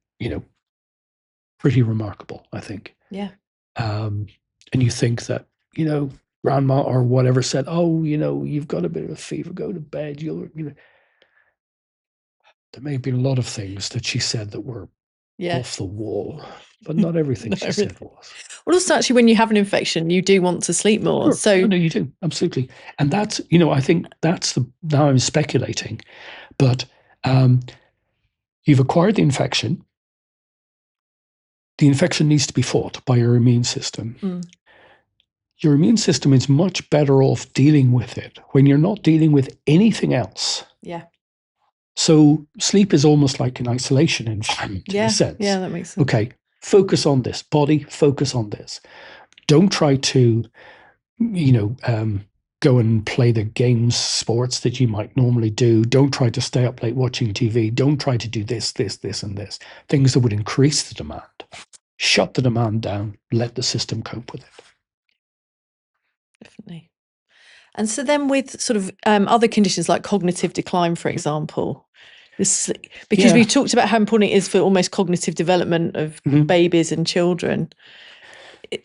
pretty remarkable, I think. Yeah. And you think that, grandma or whatever said, oh, you've got a bit of a fever, go to bed. There may have been a lot of things that she said that were off the wall, but not everything she said was. Well, also, actually, when you have an infection, you do want to sleep more. Sure. So, no, you do. Absolutely. And that's, I think that's now I'm speculating, but you've acquired the infection. The infection needs to be fought by your immune system. Your immune system is much better off dealing with it when you're not dealing with anything else. Yeah. So sleep is almost like an isolation environment in a sense. Yeah, that makes sense. Okay, focus on this. Body, focus on this. Don't try to, go and play the games, sports that you might normally do. Don't try to stay up late watching TV. Don't try to do this, and this. Things that would increase the demand. Shut the demand down. Let the system cope with it. Definitely. And so then with sort of other conditions like cognitive decline, for example, because we talked about how important it is for almost cognitive development of babies and children.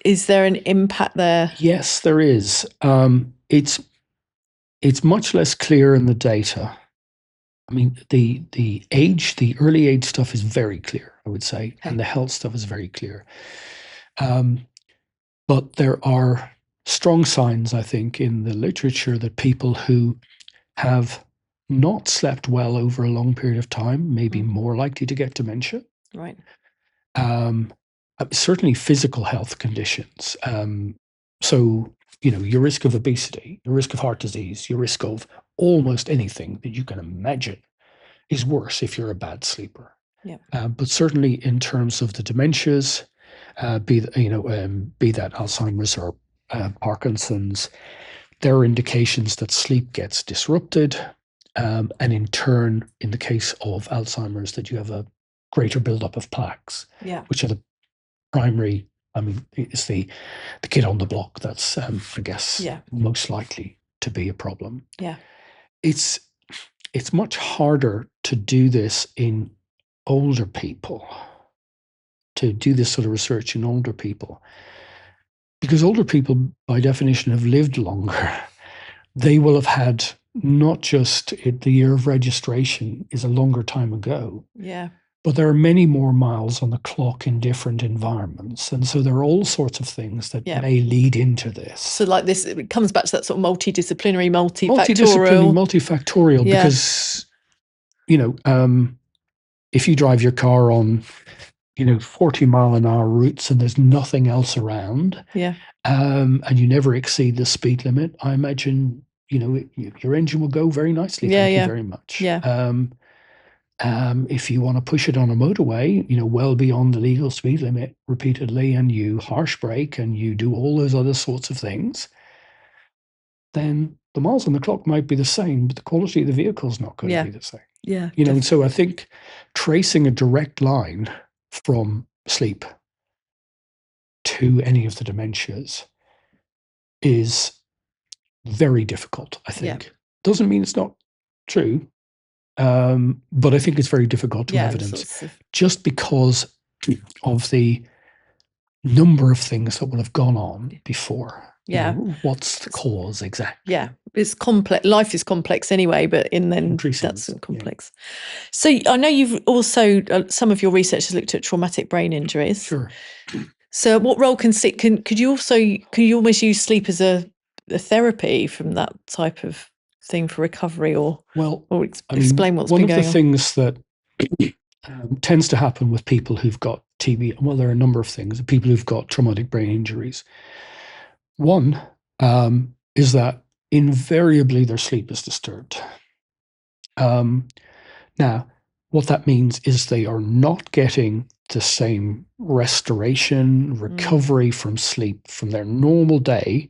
Is there an impact there? Yes, there is. It's much less clear in the data. I mean, the early age stuff is very clear, I would say, and the health stuff is very clear. But there are strong signs, I think, in the literature that people who have not slept well over a long period of time may be more likely to get dementia. Right. Certainly physical health conditions. So, your risk of obesity, your risk of heart disease, your risk of almost anything that you can imagine is worse if you're a bad sleeper. Yeah. But certainly in terms of the dementias, be that Alzheimer's or Parkinson's, there are indications that sleep gets disrupted, and in turn, in the case of Alzheimer's, that you have a greater buildup of plaques, which are the primary. I mean, it's the kid on the block that's, I guess, most likely to be a problem. Yeah, it's much harder to do this in older people, to do this sort of research in older people, because older people, by definition, have lived longer. They will have had not just the year of registration is a longer time ago. Yeah. But there are many more miles on the clock in different environments. And so there are all sorts of things that may lead into this. So like this, it comes back to that sort of multidisciplinary, multifactorial. Because, if you drive your car on, 40-mile-an-hour routes and there's nothing else around, and you never exceed the speed limit, I imagine, your engine will go very nicely. Thank you very much. Yeah. If you want to push it on a motorway, well beyond the legal speed limit repeatedly, and you harsh brake and you do all those other sorts of things, then the miles on the clock might be the same, but the quality of the vehicle is not going to be the same. Yeah. And so I think tracing a direct line from sleep to any of the dementias is very difficult, I think. Doesn't mean it's not true. But I think it's very difficult to evidence just because of the number of things that will have gone on before. What's the cause exactly? Yeah, it's complex. Life is complex anyway, but that's complex. So I know you've also, some of your research has looked at traumatic brain injuries. Sure. So what role can you almost use sleep as a therapy from that type of thing for recovery, or explain what's been going on? One of the things that tends to happen with people who've got TB, well, there are a number of things, people who've got traumatic brain injuries. One is that invariably their sleep is disturbed. Now, what that means is they are not getting the same restoration, recovery from sleep from their normal day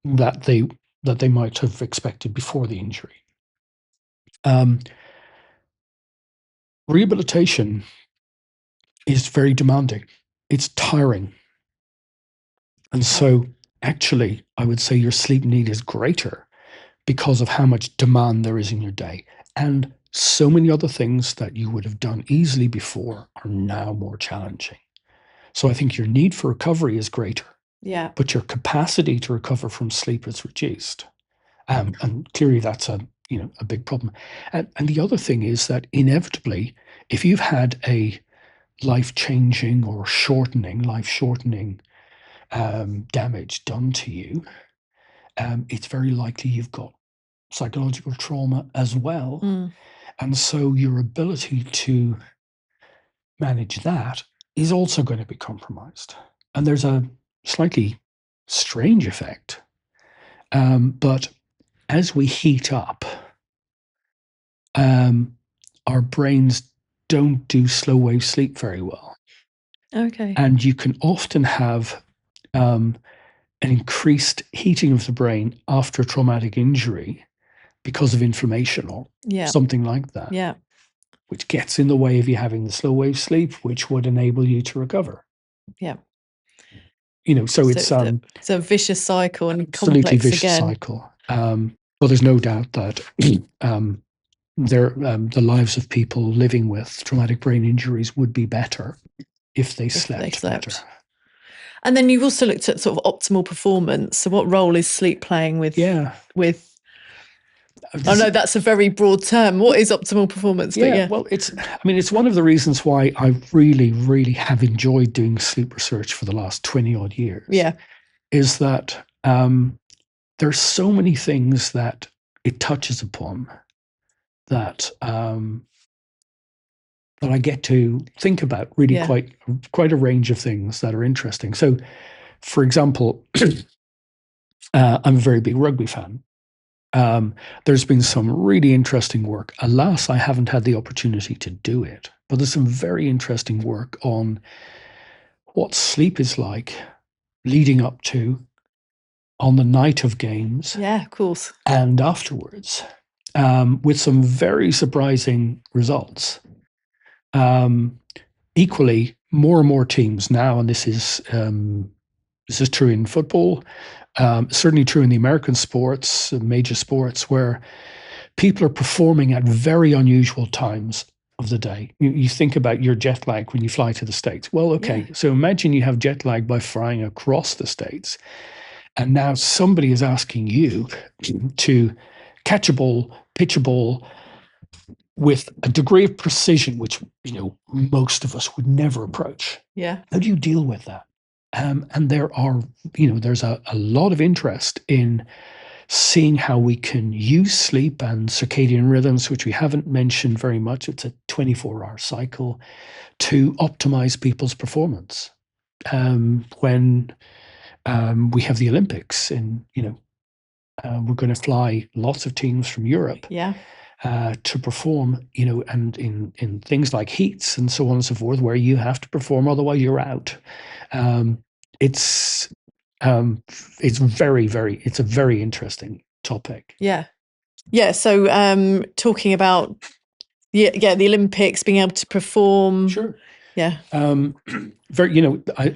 that they might have expected before the injury. Rehabilitation is very demanding. It's tiring. And so actually, I would say your sleep need is greater because of how much demand there is in your day. And so many other things that you would have done easily before are now more challenging. So I think your need for recovery is greater. Yeah. But your capacity to recover from sleep is reduced. And clearly that's a big problem. And the other thing is that inevitably, if you've had a life-changing or life-shortening damage done to you, it's very likely you've got psychological trauma as well. And so your ability to manage that is also going to be compromised. And there's a slightly strange effect. But as we heat up, our brains don't do slow wave sleep very well. Okay. And you can often have an increased heating of the brain after a traumatic injury because of inflammation or something like that. Yeah. Which gets in the way of you having the slow wave sleep, which would enable you to recover. Yeah. So it's a vicious cycle and absolutely complex vicious again. cycle. Well, there's no doubt that the lives of people living with traumatic brain injuries would be better if they slept better. And then you've also looked at sort of optimal performance. So what role is sleep playing with? I know that's a very broad term. What is optimal performance? Well, it's one of the reasons why I really, really have enjoyed doing sleep research for the last 20 odd years. Yeah. Is that there's so many things that it touches upon that that I get to think about really quite a range of things that are interesting. So, for example, I'm a very big rugby fan. There's been some really interesting work. Alas, I haven't had the opportunity to do it, but there's some very interesting work on what sleep is like leading up to, on the night of games. Yeah, of course. And afterwards, with some very surprising results. Equally, more and more teams now, and this is true in football, certainly true in the American sports, major sports, where people are performing at very unusual times of the day. You think about your jet lag when you fly to the States. Well, okay, so imagine you have jet lag by flying across the States. And now somebody is asking you to catch a ball, pitch a ball with a degree of precision, which, most of us would never approach. Yeah. How do you deal with that? And there are, there's a lot of interest in seeing how we can use sleep and circadian rhythms, which we haven't mentioned very much. It's a 24-hour cycle to optimize people's performance. When we have the Olympics, and we're going to fly lots of teams from Europe to perform, and in things like heats and so on and so forth, where you have to perform, otherwise you're out. It's a very interesting topic. Yeah. So talking about the Olympics, being able to perform. Sure. Yeah. I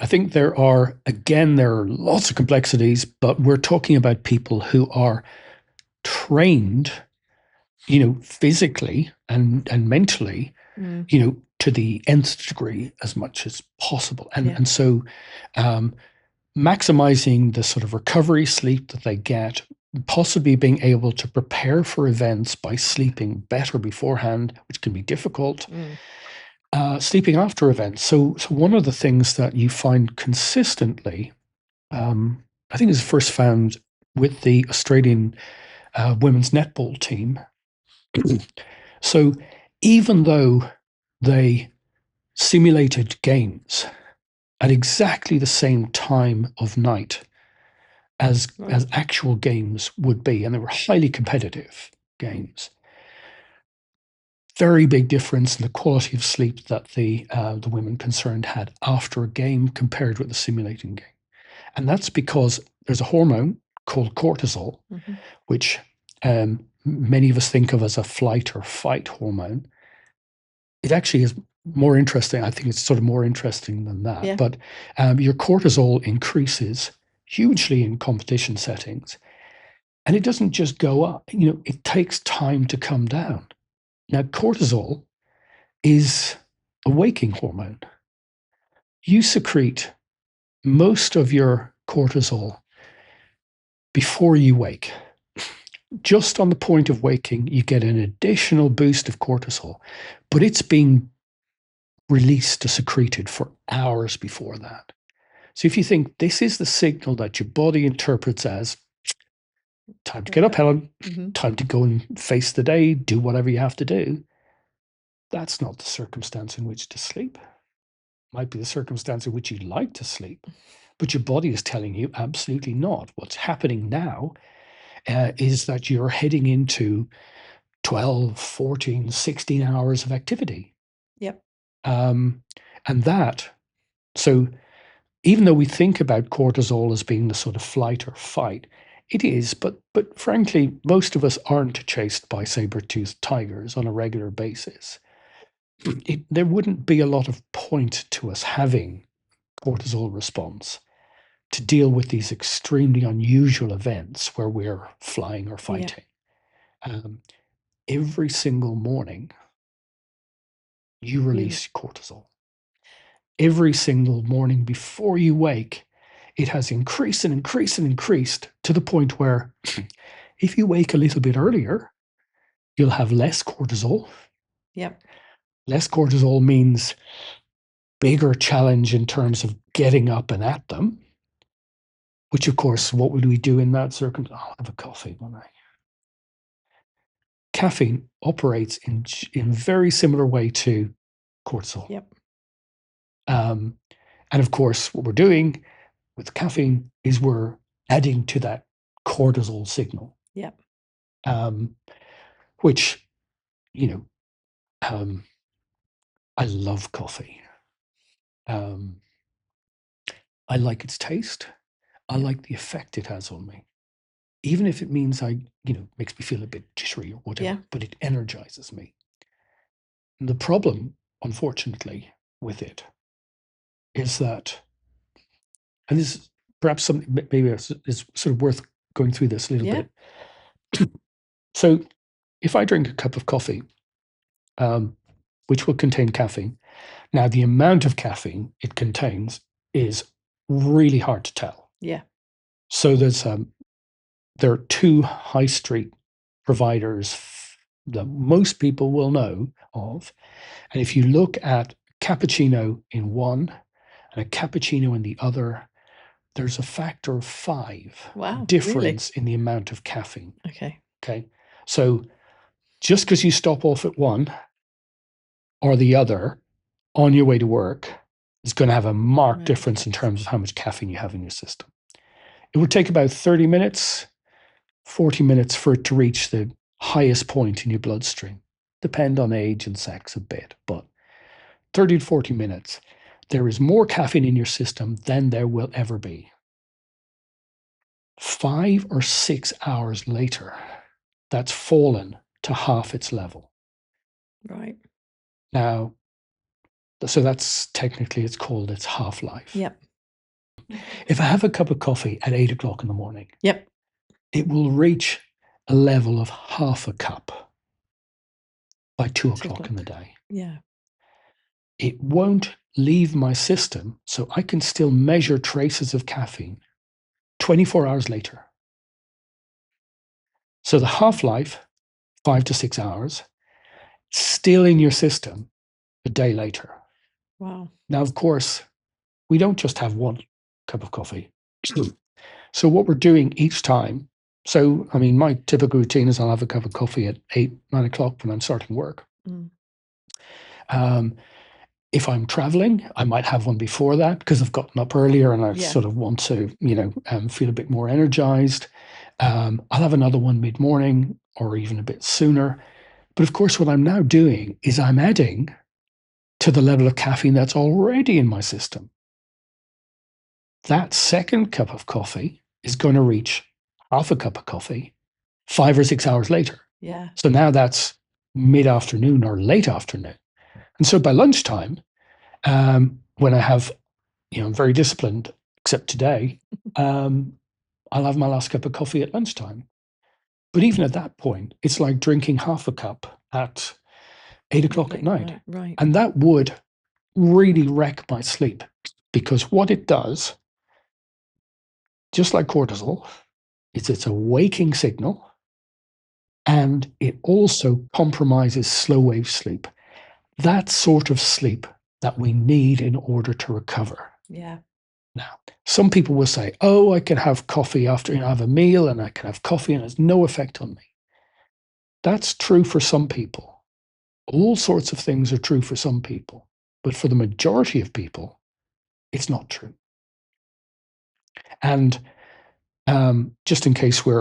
think there are lots of complexities, but we're talking about people who are trained, physically and mentally, to the nth degree as much as possible. And so maximizing the sort of recovery sleep that they get, possibly being able to prepare for events by sleeping better beforehand, which can be difficult. Sleeping after events. So one of the things that you find consistently, I think is first found with the Australian women's netball team. So even though they simulated games at exactly the same time of night as actual games would be, and they were highly competitive games, very big difference in the quality of sleep that the women concerned had after a game compared with the simulating game. And that's because there's a hormone called cortisol, which many of us think of as a flight or fight hormone. It actually is more interesting. I think it's sort of more interesting than that. Yeah. But your cortisol increases hugely in competition settings. And it doesn't just go up. It takes time to come down. Now, cortisol is a waking hormone. You secrete most of your cortisol before you wake. Just on the point of waking, you get an additional boost of cortisol, but it's being released or secreted for hours before that. So if you think this is the signal that your body interprets as time to get up, Helen, time to go and face the day, do whatever you have to do, that's not the circumstance in which to sleep. Might be the circumstance in which you'd like to sleep, but your body is telling you absolutely not. What's happening now is that you're heading into 12, 14, 16 hours of activity. Yep. So even though we think about cortisol as being the sort of flight or fight, it is, but frankly, most of us aren't chased by saber-toothed tigers on a regular basis. There wouldn't be a lot of point to us having cortisol response to deal with these extremely unusual events where we're flying or fighting. Every single morning, you release cortisol. Every single morning before you wake, it has increased and increased and increased to the point where if you wake a little bit earlier, you'll have less cortisol. Yep. Less cortisol means bigger challenge in terms of getting up and at them, which of course, what would we do in that circumstance? I'll have a coffee, won't I? Caffeine operates in very similar way to cortisol. Yep. And of course, what we're doing with caffeine is we're adding to that cortisol signal. Yep. Which, I love coffee. I like its taste. I like the effect it has on me. Even if it means makes me feel a bit jittery or whatever, but it energizes me. And the problem, unfortunately, with it is that, and this is perhaps something maybe is sort of worth going through this a little bit. So if I drink a cup of coffee, which will contain caffeine, now the amount of caffeine it contains is really hard to tell. Yeah. So there are two high street providers that most people will know of. And if you look at cappuccino in one and a cappuccino in the other, there's a factor of 5 difference in the amount of caffeine. Okay. So just because you stop off at one or the other on your way to work is going to have a marked difference in terms of how much caffeine you have in your system. It would take about 30 minutes, 40 minutes for it to reach the highest point in your bloodstream. Depend on age and sex a bit, but 30 to 40 minutes. There is more caffeine in your system than there will ever be. 5 or 6 hours later, that's fallen to half its level. Right. Now, so that's technically, it's called its half-life. Yep. If I have a cup of coffee at 8 o'clock in the morning, yep, it will reach a level of half a cup by 2 o'clock in the day. Yeah. It won't leave my system, so I can still measure traces of caffeine 24 hours later. So the half-life, 5 to 6 hours, still in your system a day later. Wow. Now, of course, we don't just have one cup of coffee. So what we're doing each time, so, I mean, my typical routine is I'll have a cup of coffee at 8, 9 o'clock when I'm starting work. If I'm traveling, I might have one before that because I've gotten up earlier and I sort of want to, feel a bit more energized. I'll have another one mid-morning or even a bit sooner. But of course, what I'm now doing is I'm adding to the level of caffeine that's already in my system. That second cup of coffee is going to reach half a cup of coffee 5 or 6 hours later. Yeah. So now that's mid-afternoon or late afternoon. And so by lunchtime, when I have, I'm very disciplined, except today, I'll have my last cup of coffee at lunchtime. But even at that point, it's like drinking half a cup at 8 o'clock at night. Right. And that would really wreck my sleep, because what it does, just like cortisol, is it's a waking signal, and it also compromises slow wave sleep. That sort of sleep that we need in order to recover. Yeah. Now, some people will say, oh, I can have coffee after I have a meal, and I can have coffee and it has no effect on me. That's true for some people. All sorts of things are true for some people. But for the majority of people, it's not true. And just in case we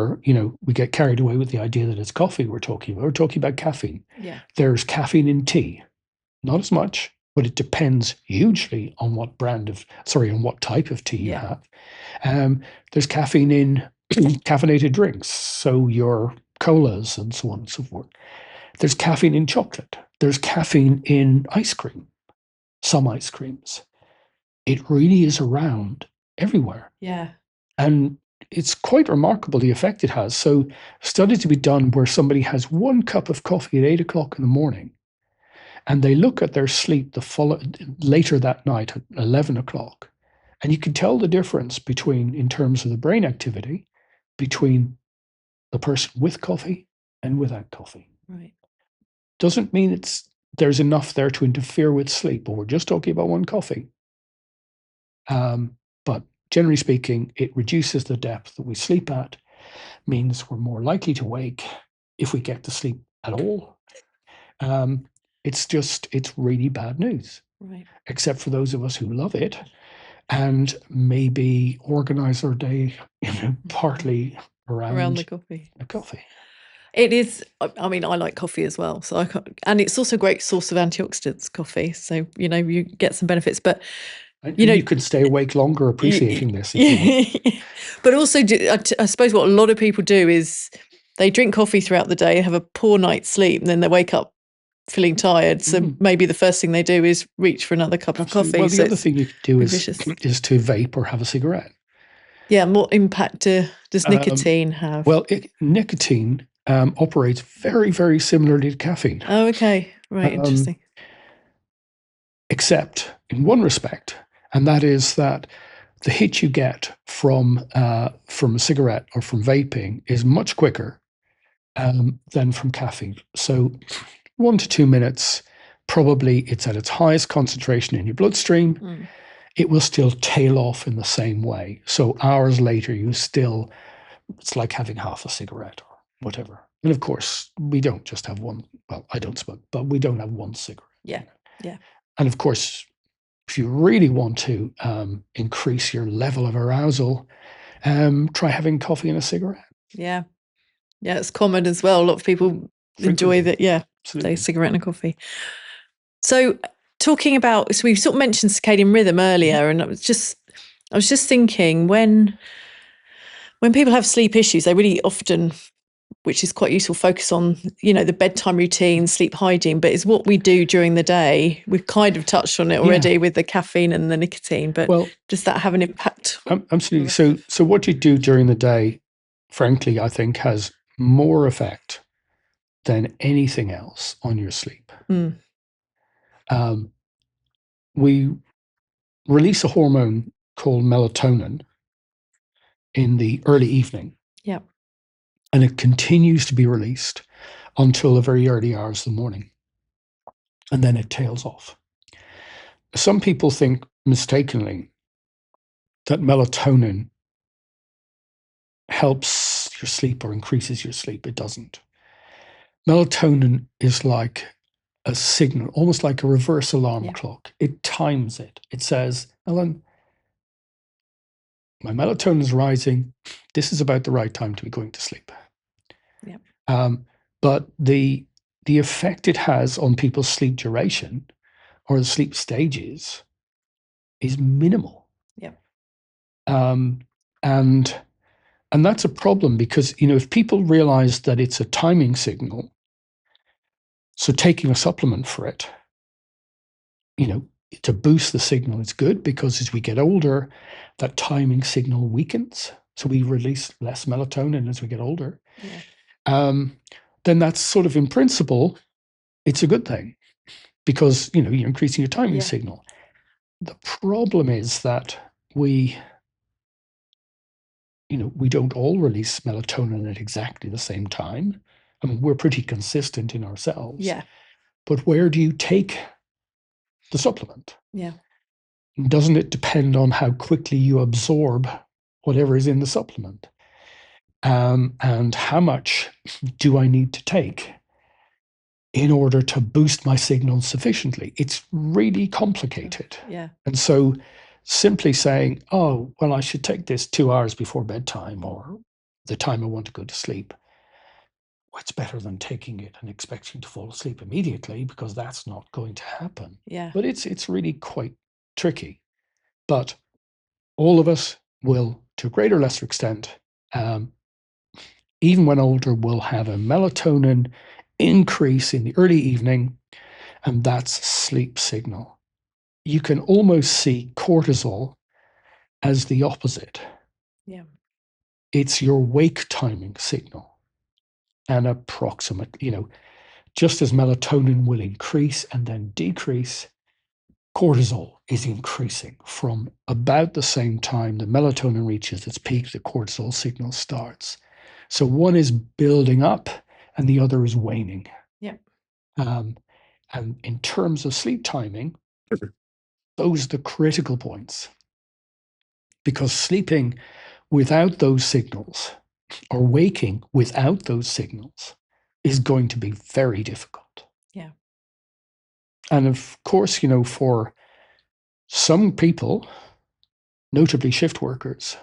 get carried away with the idea that it's coffee we're talking about caffeine. Yeah. There's caffeine in tea. Not as much, but it depends hugely on what type of tea you have. There's caffeine in caffeinated drinks, so your colas and so on and so forth. There's caffeine in chocolate. There's caffeine in ice cream, some ice creams. It really is around everywhere. Yeah. And it's quite remarkable the effect it has. So, a study to be done where somebody has 1 cup of coffee at 8 o'clock in the morning, and they look at their sleep later that night at 11 o'clock. And you can tell the difference in terms of the brain activity, between the person with coffee and without coffee. Right. Doesn't mean there's enough there to interfere with sleep, but we're just talking about 1 coffee. But generally speaking, it reduces the depth that we sleep at, means we're more likely to wake if we get to sleep at all. It's really bad news. Right. Except for those of us who love it and maybe organize our day partly around the coffee. The coffee. It is. I mean, I like coffee as well. So and it's also a great source of antioxidants, coffee. So, you get some benefits, but you can stay awake longer appreciating this. But also, I suppose what a lot of people do is they drink coffee throughout the day, have a poor night's sleep, and then they wake up feeling tired. So maybe the first thing they do is reach for another cup of coffee. Well, the other thing you could do is to vape or have a cigarette. Yeah. What impact does nicotine have? Well, nicotine operates very, very similarly to caffeine. Oh, okay. Right. Interesting. Except in one respect, and that is that the hit you get from a cigarette or from vaping is much quicker than from caffeine. So 1 to 2 minutes, probably it's at its highest concentration in your bloodstream. It will still tail off in the same way. So hours later, it's like having half a cigarette or whatever. And of course, we don't just have one. Well, I don't smoke, but we don't have one cigarette. Yeah. Yeah. And of course, if you really want to increase your level of arousal, try having coffee and a cigarette. Yeah. Yeah, it's common as well. A lot of people enjoy that. Yeah, a cigarette and a coffee. So talking about, we've sort of mentioned circadian rhythm earlier, and I was just thinking when people have sleep issues, they really often, which is quite useful, focus on, the bedtime routine, sleep hygiene, but it's what we do during the day. We've kind of touched on it already with the caffeine and the nicotine, but does that have an impact? Absolutely. So what you do during the day, frankly, I think has more effect than anything else on your sleep. We release a hormone called melatonin in the early evening. Yeah. And it continues to be released until the very early hours of the morning. And then it tails off. Some people think mistakenly that melatonin helps your sleep or increases your sleep. It doesn't. Melatonin is like a signal, almost like a reverse alarm clock. It times it. It says, Ellen, my melatonin is rising. This is about the right time to be going to sleep. Yeah. But the the effect it has on people's sleep duration or the sleep stages is minimal. Yeah. And that's a problem because, if people realize that it's a timing signal, so taking a supplement for it, to boost the signal is good, because as we get older, that timing signal weakens. So we release less melatonin as we get older. Yeah. Then that's sort of, in principle, it's a good thing, because, you're increasing your timing signal. The problem is that we don't all release melatonin at exactly the same time. I mean, we're pretty consistent in ourselves. Yeah. But where do you take the supplement? Yeah. Doesn't it depend on how quickly you absorb whatever is in the supplement? And how much do I need to take in order to boost my signal sufficiently? It's really complicated. Yeah. And so simply saying, oh, well, I should take this 2 hours before bedtime or the time I want to go to sleep, well, it's better than taking it and expecting to fall asleep immediately, because that's not going to happen. Yeah. But it's really quite tricky. But all of us will, to a greater or lesser extent, even when older, will have a melatonin increase in the early evening, and that's sleep signal. You can almost see cortisol as the opposite. Yeah. It's your wake timing signal. And approximately, just as melatonin will increase and then decrease, cortisol is increasing from about the same time the melatonin reaches its peak, the cortisol signal starts. So one is building up and the other is waning. Yeah. And in terms of sleep timing, those are the critical points, because sleeping without those signals or waking without those signals is going to be very difficult. Yeah. And of course, for some people, notably shift workers,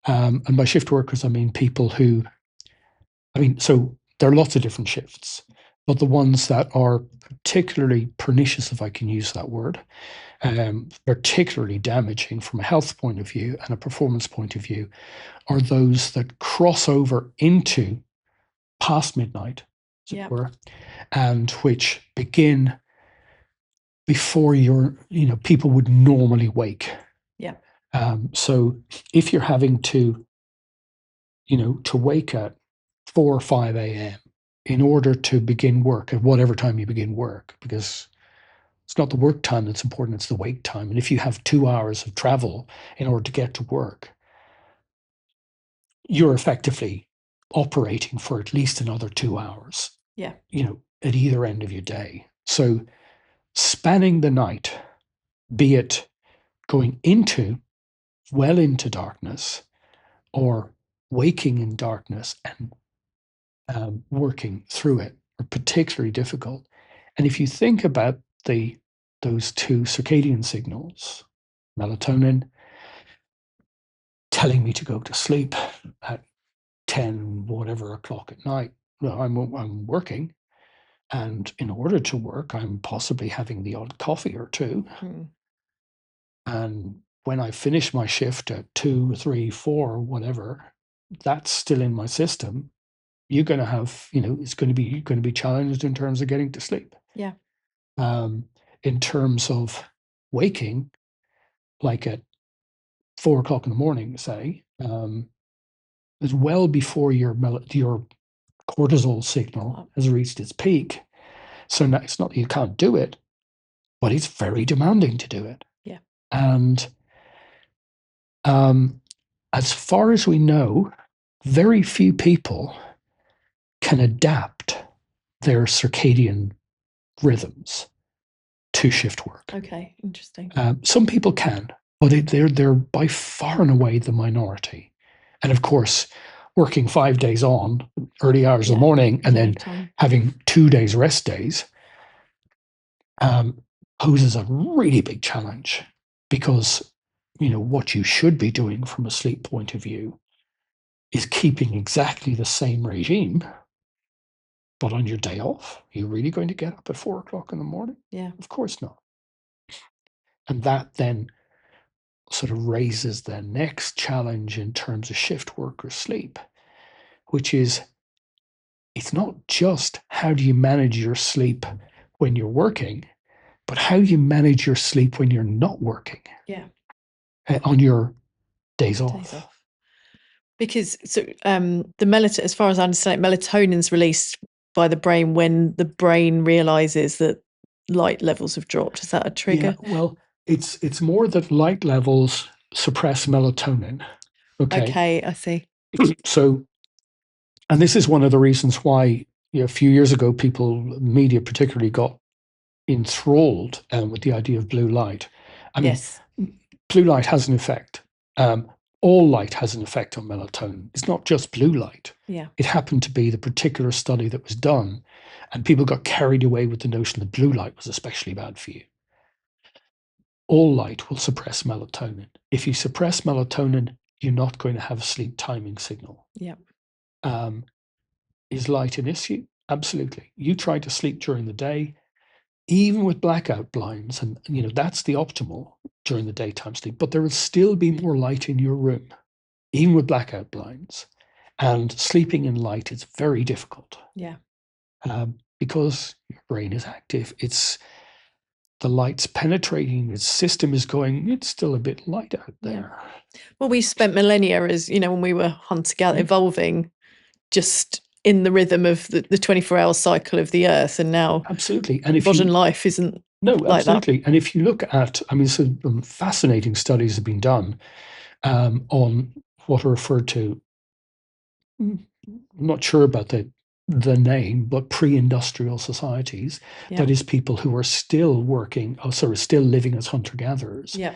and by shift workers, I mean people who, so there are lots of different shifts, but the ones that are particularly pernicious, if I can use that word, particularly damaging from a health point of view and a performance point of view, are those that cross over into past midnight, as it were, and which begin before people would normally wake. Yeah. So if you're having to wake at 4 or 5 a.m. in order to begin work at whatever time you begin work, because it's not the work time that's important, it's the wake time. And if you have 2 hours of travel in order to get to work, you're effectively operating for at least another 2 hours. Yeah. At either end of your day. So spanning the night, be it going well into darkness, or waking in darkness and working through it, are particularly difficult. And if you think about those two circadian signals, melatonin telling me to go to sleep at 10 whatever o'clock at night, well, I'm working, and in order to work, I'm possibly having the odd coffee or two. And when I finish my shift at 2, 3, 4, whatever, that's still in my system. You're going to have, it's going to be challenged in terms of getting to sleep. Yeah. In terms of waking, like at 4 o'clock in the morning, say, is well before your cortisol signal has reached its peak. So now, it's not that you can't do it, but it's very demanding to do it. Yeah. And as far as we know, very few people can adapt their circadian rhythms to shift work. Okay, interesting. Some people can, but they're by far and away the minority. And of course, working 5 days on, early hours of the morning, and then having 2 days rest days, poses a really big challenge, because what you should be doing from a sleep point of view is keeping exactly the same regime But on your day off, are you really going to get up at 4 o'clock in the morning? Yeah. Of course not. And that then sort of raises the next challenge in terms of shift work or sleep, which is, it's not just how do you manage your sleep when you're working, but how you manage your sleep when you're not working. Yeah. On your days off. Because the melatonin, as far as I understand it, melatonin's released by the brain when the brain realizes that light levels have dropped. Is that a trigger? Yeah, well, it's more that light levels suppress melatonin. Okay, I see. So, and this is one of the reasons why, a few years ago, media particularly, got enthralled with the idea of blue light. I mean, Yes. blue light has an effect. All light has an effect on melatonin. It's not just blue light. Yeah. It happened to be the particular study that was done, and people got carried away with the notion that blue light was especially bad for you. All light will suppress melatonin. If you suppress melatonin, you're not going to have a sleep timing signal. Yeah. Is light an issue? Absolutely. You try to sleep during the day, even with blackout blinds, and that's the optimal during the daytime sleep, but there will still be more light in your room, even with blackout blinds. And sleeping in light is very difficult. Yeah. Because your brain is active. The light's penetrating, its system is going, it's still a bit light out there. Yeah. Well, we spent millennia as, when we were hunter-gatherer, evolving just in the rhythm of the 24-hour cycle of the Earth, and now absolutely, and modern life isn't like absolutely. that. And if you look at, some fascinating studies have been done on what are referred to, I'm not sure about the name, but pre-industrial societies. Yeah. That is, people who are still working, still living as hunter-gatherers. Yeah.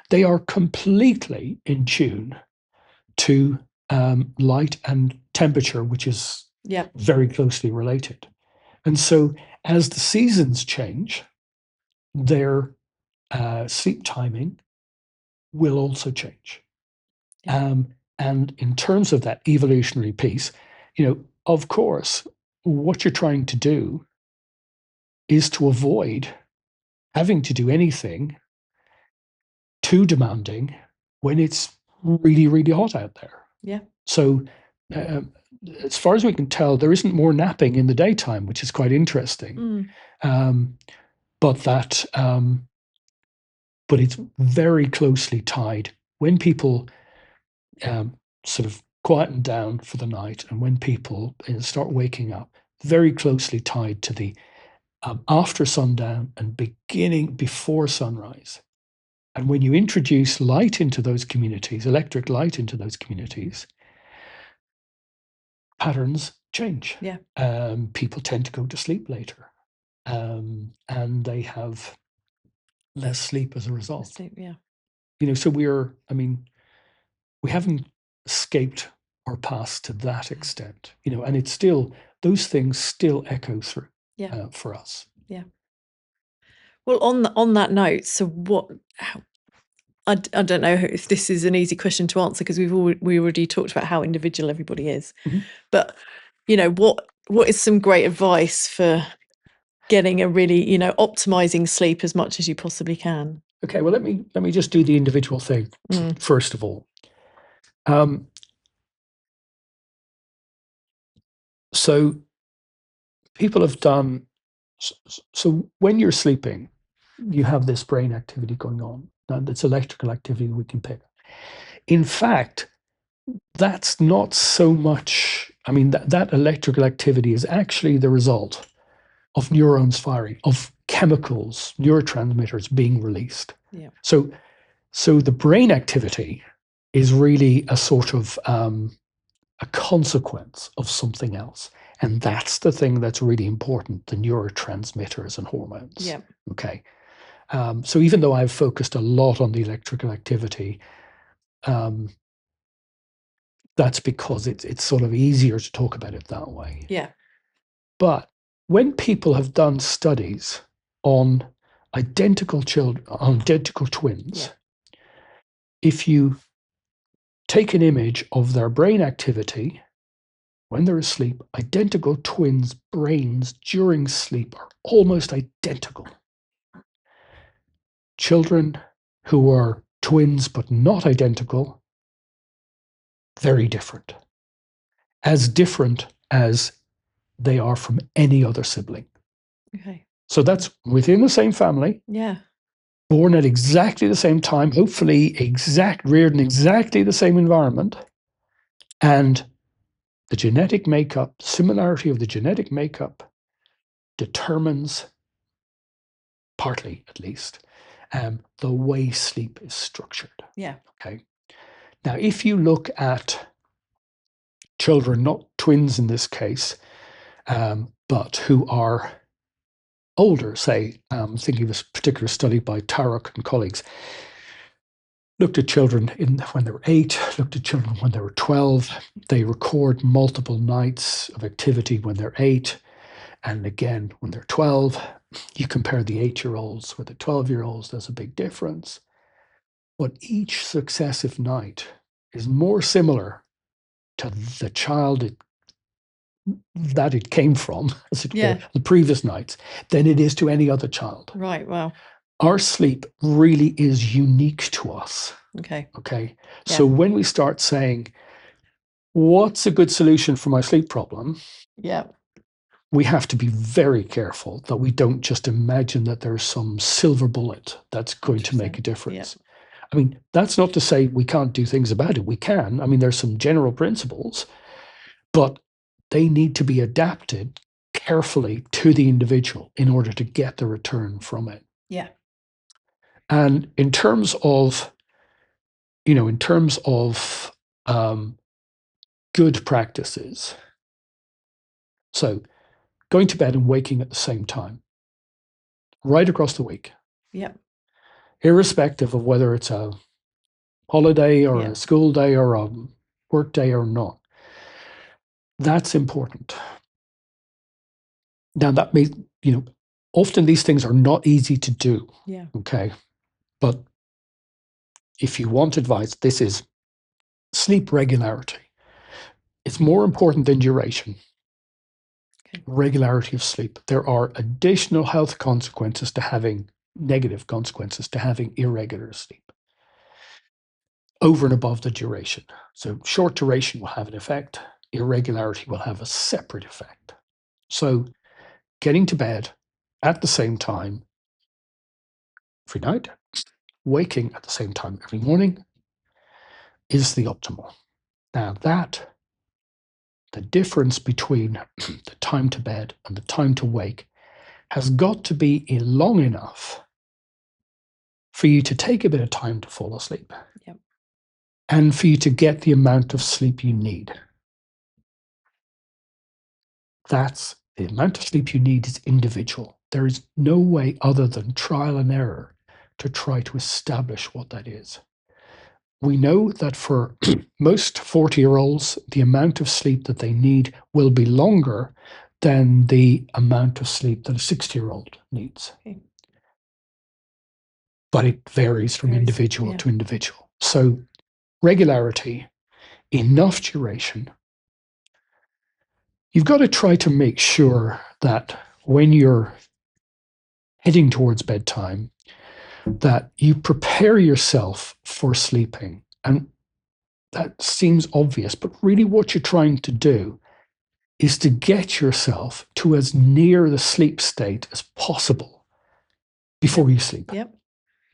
They are completely in tune to light and temperature, which is very closely related. And so as the seasons change, their sleep timing will also change. Yeah. And in terms of that evolutionary piece, of course, what you're trying to do is to avoid having to do anything too demanding when it's really, really hot out there. Yeah. So as far as we can tell, there isn't more napping in the daytime, which is quite interesting. But it's very closely tied. When people sort of quieten down for the night, and when people start waking up, very closely tied to the after sundown and beginning before sunrise. And when you introduce light into those communities, electric light into those communities, patterns change. Yeah. People tend to go to sleep later, and they have less sleep as a result. Sleep, yeah. So we haven't escaped our past to that extent, and it's still, those things still echo through for us. Yeah. Well, on that note, so I don't know if this is an easy question to answer, because we already talked about how individual everybody is. Mm-hmm. But what is some great advice for getting a really optimizing sleep as much as you possibly can? Okay, well, let me just do the individual thing first of all. So people have done, so when you're sleeping, you have this brain activity going on. Now, that's electrical activity we can pick. In fact, that's not so much, that electrical activity is actually the result of neurons firing, of chemicals, neurotransmitters being released. Yeah. So the brain activity is really a sort of a consequence of something else. And that's the thing that's really important, the neurotransmitters and hormones. Yeah. Okay. So even though I've focused a lot on the electrical activity, that's because it's sort of easier to talk about it that way. Yeah. But when people have done studies on identical twins, if you take an image of their brain activity when they're asleep, identical twins' brains during sleep are almost identical. Children who are twins but not identical, very different. As different as they are from any other sibling. Okay. So that's within the same family. Yeah. Born at exactly the same time, hopefully reared in exactly the same environment. And the genetic makeup, similarity of the genetic makeup determines, partly at least, the way sleep is structured. Yeah. Okay. Now, if you look at children, not twins in this case, but who are older, say, thinking of a particular study by Tarek and colleagues, looked at children when they were 8, looked at children when they were 12. They record multiple nights of activity when they're 8, and again when they're 12. You compare the 8-year-olds with the 12-year-olds, there's a big difference. But each successive night is more similar to the child that it came from, as it were, the previous nights, than it is to any other child. Right. Wow. Our sleep really is unique to us. Okay. Okay. So when we start saying, what's a good solution for my sleep problem? Yeah. We have to be very careful that we don't just imagine that there's some silver bullet that's going to make a difference. Yeah. I mean, that's not to say we can't do things about it. We can. I mean, there's some general principles, but they need to be adapted carefully to the individual in order to get the return from it. Yeah. And in terms of good practices, so going to bed and waking at the same time, right across the week. Yeah. Irrespective of whether it's a holiday or a school day or a work day or not. That's important. Now that may, often these things are not easy to do. Yeah. Okay. But if you want advice, this is sleep regularity. It's more important than duration. Okay. Regularity of sleep. There are additional health consequences to having negative consequences to having irregular sleep over and above the duration. So short duration will have an effect. Irregularity will have a separate effect. So getting to bed at the same time every night, waking at the same time every morning is the optimal. Now the difference between the time to bed and the time to wake has got to be long enough for you to take a bit of time to fall asleep. Yep. And for you to get the amount of sleep you need. That's the amount of sleep you need is individual. There is no way other than trial and error to try to establish what that is. We know that for most 40-year-olds, the amount of sleep that they need will be longer than the amount of sleep that a 60-year-old needs. Okay. But it varies from individual to individual. So regularity, enough duration. You've got to try to make sure that when you're heading towards bedtime, that you prepare yourself for sleeping. And that seems obvious, but really what you're trying to do is to get yourself to as near the sleep state as possible before you sleep. Yep.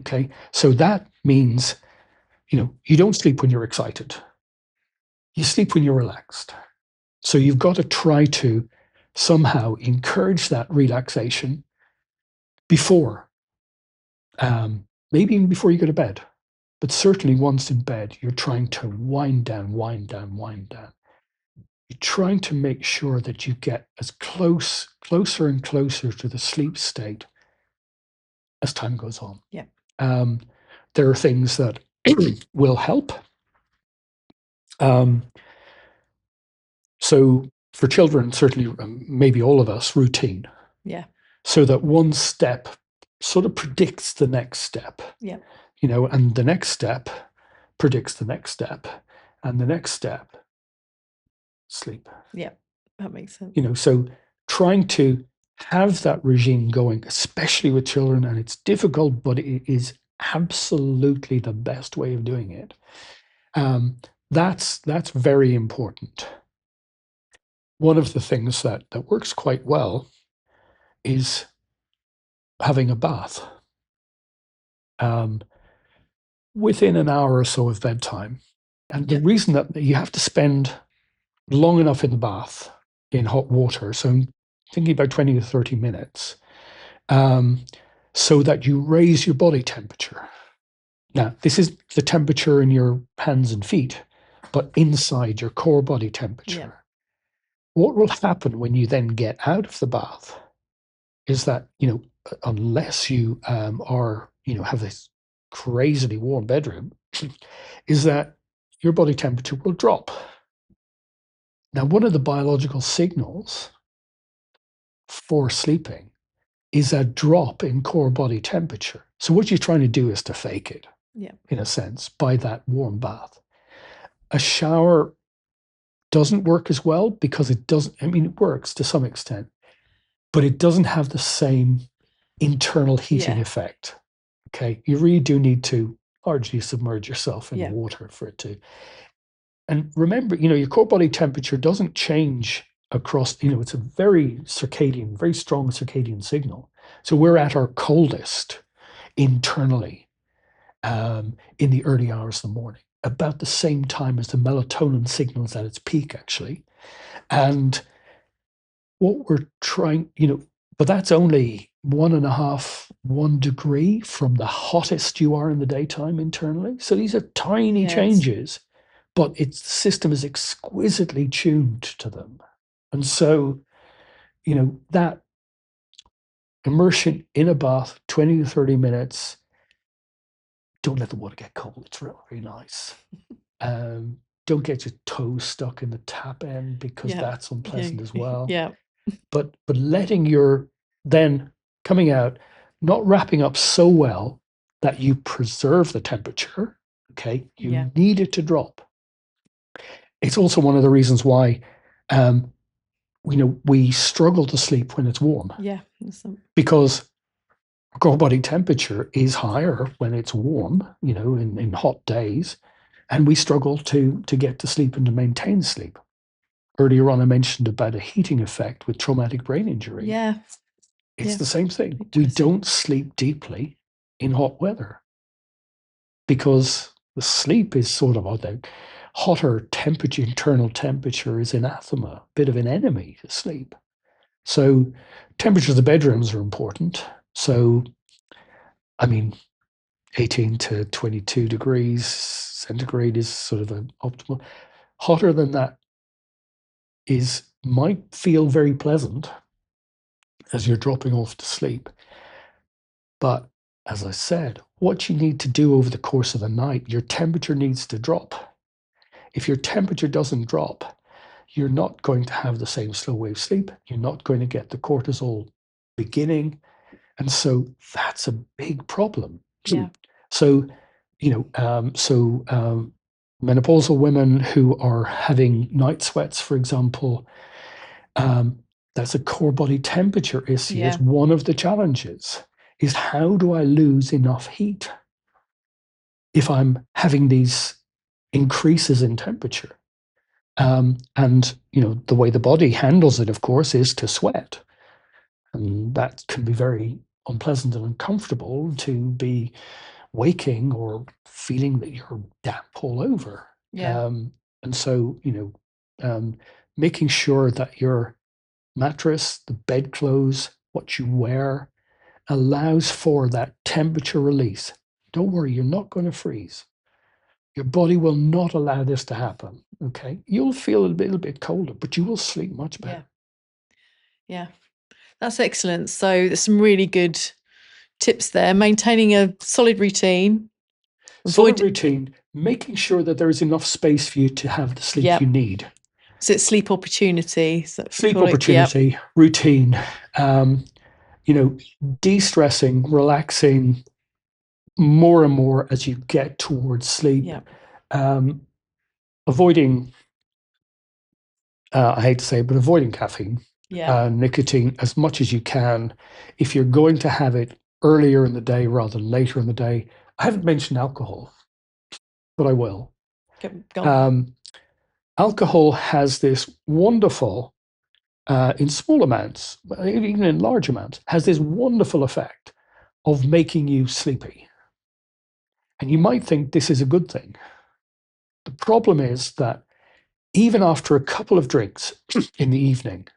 Okay. So that means, you don't sleep when you're excited. You sleep when you're relaxed. So you've got to try to somehow encourage that relaxation before, maybe even before you go to bed. But certainly once in bed, you're trying to wind down. You're trying to make sure that you get as closer and closer to the sleep state as time goes on. Yeah. There are things that will help. So for children, certainly, maybe all of us, routine. Yeah. So that one step sort of predicts the next step. Yeah. And the next step predicts the next step, and the next step sleep. Yeah, that makes sense. You know, so trying to have that regime going, especially with children, and it's difficult, but it is absolutely the best way of doing it. That's very important. One of the things that works quite well is having a bath within an hour or so of bedtime. And the reason that you have to spend long enough in the bath in hot water, so I'm thinking about 20 to 30 minutes, so that you raise your body temperature. Now, this is the temperature in your hands and feet, but inside your core body temperature. Yeah. What will happen when you then get out of the bath is that, you know, unless you are, you know, have this crazily warm bedroom, is that your body temperature will drop. Now, one of the biological signals for sleeping is a drop in core body temperature. So what you're trying to do is to fake it, in a sense, by that warm bath. A shower doesn't work as well because it doesn't, I mean, it works to some extent, but it doesn't have the same internal heating effect. Okay, you really do need to largely submerge yourself in water for it to. And remember, you know, your core body temperature doesn't change across, you know, it's a very circadian, very strong circadian signal. So we're at our coldest internally in the early hours of the morning, about the same time as the melatonin signals at its peak, actually. And what we're trying, you know, but that's only 1 degree from the hottest you are in the daytime internally. So these are tiny changes, but the system is exquisitely tuned to them. And so, you know, that immersion in a bath, 20 to 30 minutes, don't let the water get cold. It's really, really nice. Don't get your toes stuck in the tap end because that's unpleasant as well. But letting your then coming out, not wrapping up so well that you preserve the temperature. Okay, you need it to drop. It's also one of the reasons why, you know, we struggle to sleep when it's warm. Because core body temperature is higher when it's warm, you know, in hot days, and we struggle to get to sleep and to maintain sleep. Earlier on, I mentioned about a heating effect with traumatic brain injury. It's the same thing. We don't sleep deeply in hot weather because the sleep is sort of the hotter temperature, internal temperature is anathema, a bit of an enemy to sleep. So temperatures of the bedrooms are important. So, I mean, 18 to 22 degrees centigrade is sort of an optimal. Hotter than that might feel very pleasant as you're dropping off to sleep. But as I said, what you need to do over the course of the night, your temperature needs to drop. If your temperature doesn't drop, you're not going to have the same slow wave sleep. You're not going to get the cortisol beginning. And so that's a big problem. So, you know, menopausal women who are having night sweats, for example, that's a core body temperature issue. It's one of the challenges is how do I lose enough heat if I'm having these increases in temperature? And, you know, the way the body handles it, of course, is to sweat. And that can be very unpleasant and uncomfortable to be waking or feeling that you're damp all over. And so, you know, making sure that your mattress, the bedclothes, what you wear allows for that temperature release. Don't worry, you're not going to freeze. Your body will not allow this to happen. Okay, you'll feel a little bit colder, but you will sleep much better. Yeah, that's excellent. So there's some really good tips there. Maintaining a solid routine. Solid routine, making sure that there is enough space for you to have the sleep you need. So it's sleep opportunity. Sleep opportunity, routine, you know, de-stressing, relaxing more and more as you get towards sleep. Avoiding I hate to say it, but avoiding caffeine, nicotine as much as you can. If you're going to have it earlier in the day rather than later in the day. I haven't mentioned alcohol, but I will. Go on. Alcohol has this wonderful, in small amounts, even in large amounts, has this wonderful effect of making you sleepy. And you might think this is a good thing. The problem is that even after a couple of drinks in the evening,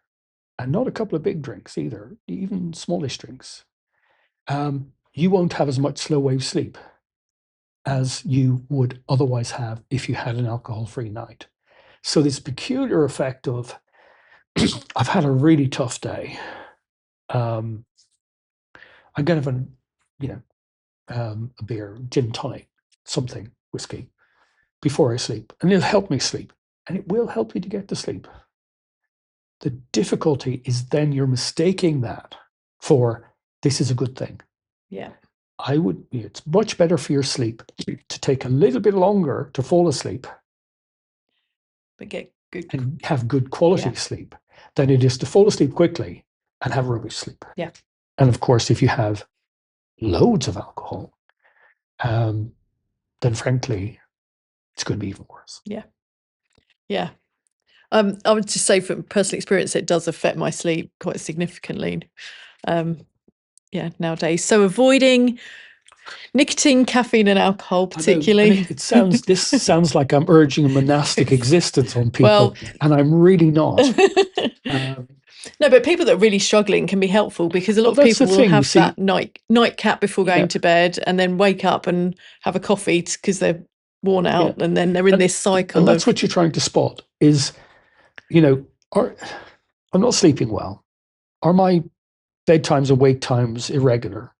and not a couple of big drinks either, even smallish drinks, you won't have as much slow wave sleep as you would otherwise have if you had an alcohol-free night. So this peculiar effect of, I've had a really tough day. I'm going to have a beer, gin tonic, something, whiskey, before I sleep, and it'll help me sleep, and it will help you to get to sleep. The difficulty is then you're mistaking that for this is a good thing. Yeah. It's much better for your sleep to take a little bit longer to fall asleep, but get good and have good quality sleep than it is to fall asleep quickly and have rubbish sleep. Yeah. And of course, if you have loads of alcohol, then frankly, it's going to be even worse. Yeah. Yeah. I would just say from personal experience, it does affect my sleep quite significantly. Nowadays. So avoiding nicotine, caffeine, and alcohol, particularly. This sounds like I'm urging a monastic existence on people, and I'm really not. No, but people that are really struggling can be helpful, because a lot of people will have that nightcap before going to bed, and then wake up and have a coffee because they're worn out, and then they're in this cycle. And that's what you're trying to spot is, I'm not sleeping well. Are my bedtimes and wake times irregular?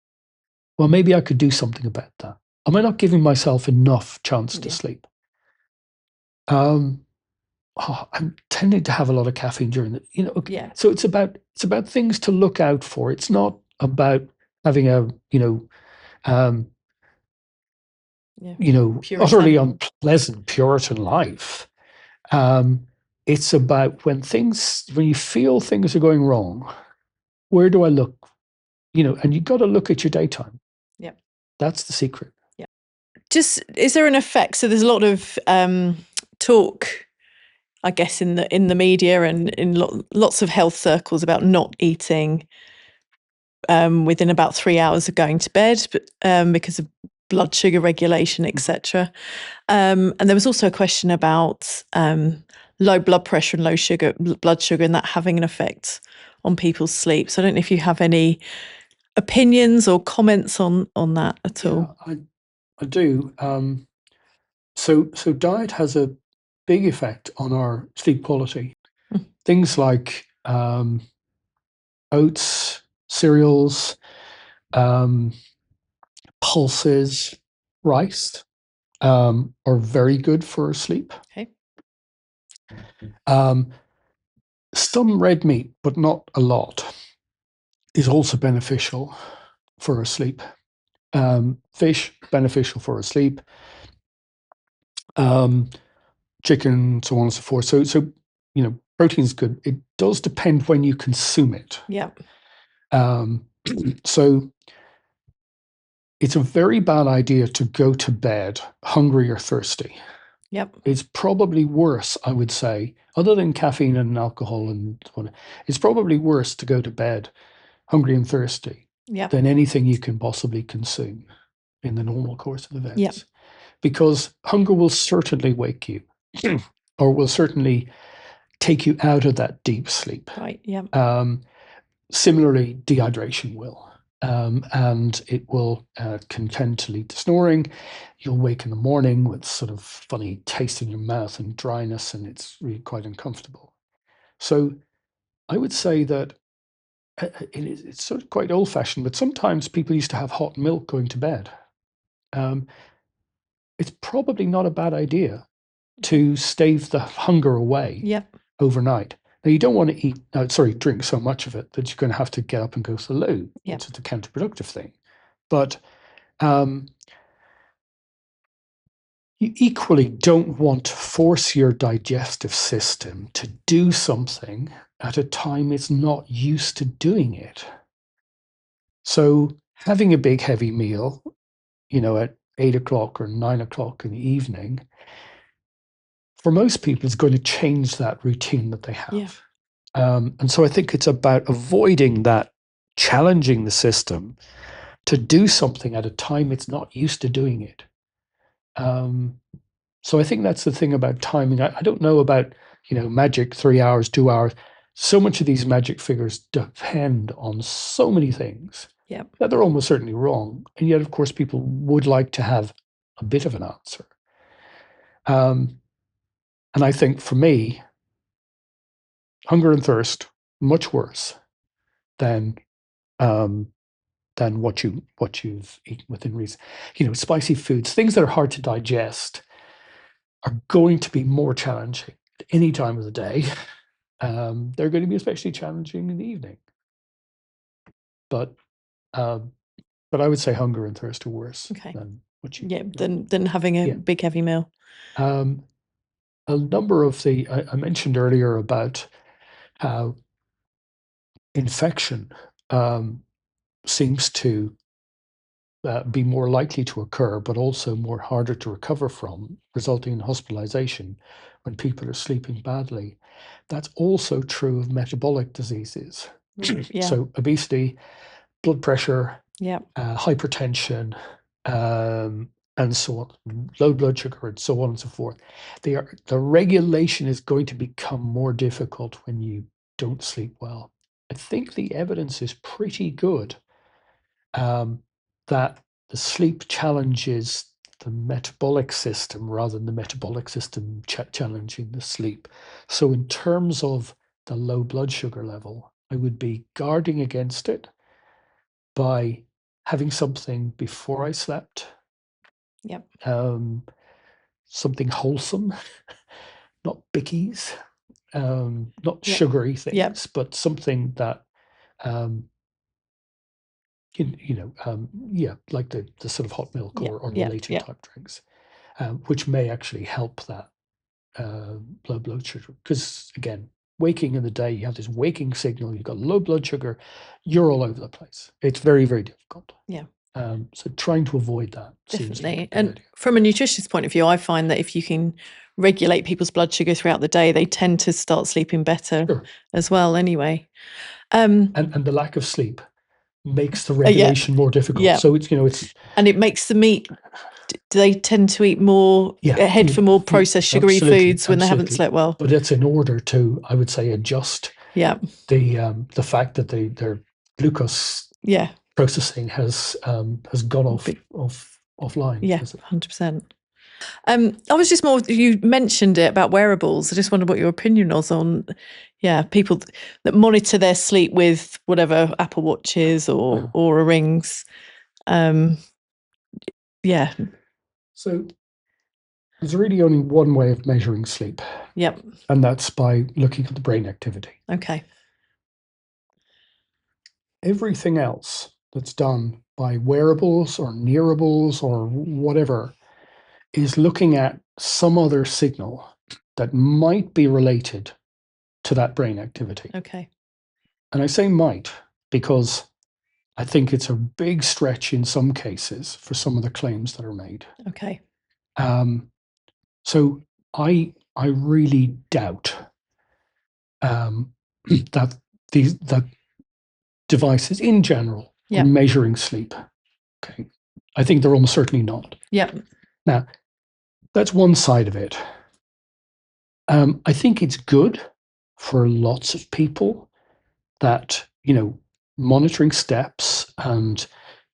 Well, maybe I could do something about that. Am I not giving myself enough chance to sleep? I'm tending to have a lot of caffeine during the, So it's about things to look out for. It's not about having a, utterly unpleasant Puritan life. It's about when you feel things are going wrong, where do I look? And you've got to look at your daytime. Yeah. That's the secret. Yeah. Just, is there an effect? So there's a lot of talk, I guess, in the media and in lots of health circles about not eating within about 3 hours of going to bed, because of blood sugar regulation, etc. And there was also a question about low blood pressure and blood sugar, and that having an effect on people's sleep. So I don't know if you have any opinions or comments on that at all. I do. So diet has a big effect on our sleep quality. Things like oats, cereals, pulses, rice are very good for sleep. Okay. Some red meat, but not a lot, is also beneficial for sleep. Fish, beneficial for sleep. Chicken, so on and so forth. So protein is good. It does depend when you consume it. Yeah. So it's a very bad idea to go to bed hungry or thirsty. Yep. It's probably worse, I would say, other than caffeine and alcohol, it's probably worse to go to bed hungry and thirsty than anything you can possibly consume in the normal course of events. Yep. Because hunger will certainly wake you or will certainly take you out of that deep sleep. Right, yeah. Similarly, dehydration will. And it will can tend to lead to snoring. You'll wake in the morning with sort of funny taste in your mouth and dryness, and it's really quite uncomfortable. So I would say that it's sort of quite old-fashioned, but sometimes people used to have hot milk going to bed. It's probably not a bad idea to stave the hunger away overnight. Now, you don't want to drink so much of it that you're going to have to get up and go to the loo. It's a counterproductive thing. But you equally don't want to force your digestive system to do something at a time it's not used to doing it. So having a big heavy meal, at 8 o'clock or 9 o'clock in the evening, for most people, is going to change that routine that they have. Yeah. And so I think it's about avoiding that, challenging the system to do something at a time it's not used to doing it. So I think that's the thing about timing. I don't know about, magic 3 hours, 2 hours. So much of these magic figures depend on so many things that they're almost certainly wrong. And yet, of course, people would like to have a bit of an answer. And I think for me, hunger and thirst, much worse than what you've eaten within reason. Spicy foods, things that are hard to digest, are going to be more challenging at any time of the day. They're going to be especially challenging in the evening. But I would say hunger and thirst are worse than what you. Yeah, than having a big heavy meal. A number of I mentioned earlier about how infection seems to be more likely to occur, but also more harder to recover from, resulting in hospitalization when people are sleeping badly. That's also true of metabolic diseases. Yeah. So obesity, blood pressure, Yeah. hypertension, and so on, low blood sugar, and so on and so forth. The regulation is going to become more difficult when you don't sleep well. I think the evidence is pretty good that the sleep challenges the metabolic system rather than the metabolic system challenging the sleep. So in terms of the low blood sugar level, I would be guarding against it by having something before I slept. Yep. Something wholesome, not bickies, not sugary things, but something that like the sort of hot milk or related type drinks, which may actually help that low blood sugar. Because again, waking in the day, you have this waking signal, you've got low blood sugar, you're all over the place. It's very, very difficult. Yeah. So trying to avoid that seems like a good idea. From a nutritionist point of view, I find that if you can regulate people's blood sugar throughout the day, they tend to start sleeping better as well anyway. And the lack of sleep makes the regulation more difficult. Yeah. So it's and it makes them eat. Do they tend to eat more ahead for more processed sugary foods when they haven't slept well? But it's in order to, I would say, adjust the fact that their glucose processing has gone offline. Yeah, 100%. I was just you mentioned it about wearables. I just wondered what your opinion was on, people that monitor their sleep with whatever Apple Watches or Oura Rings. So there's really only one way of measuring sleep. Yep. And that's by looking at the brain activity. Okay. Everything else that's done by wearables or nearables or whatever is looking at some other signal that might be related to that brain activity. Okay. And I say might because I think it's a big stretch in some cases for some of the claims that are made. Okay. So I really doubt that that devices in general are measuring sleep. Okay, I think they're almost certainly not. Yeah. Now, that's one side of it. I think it's good for lots of people that, monitoring steps and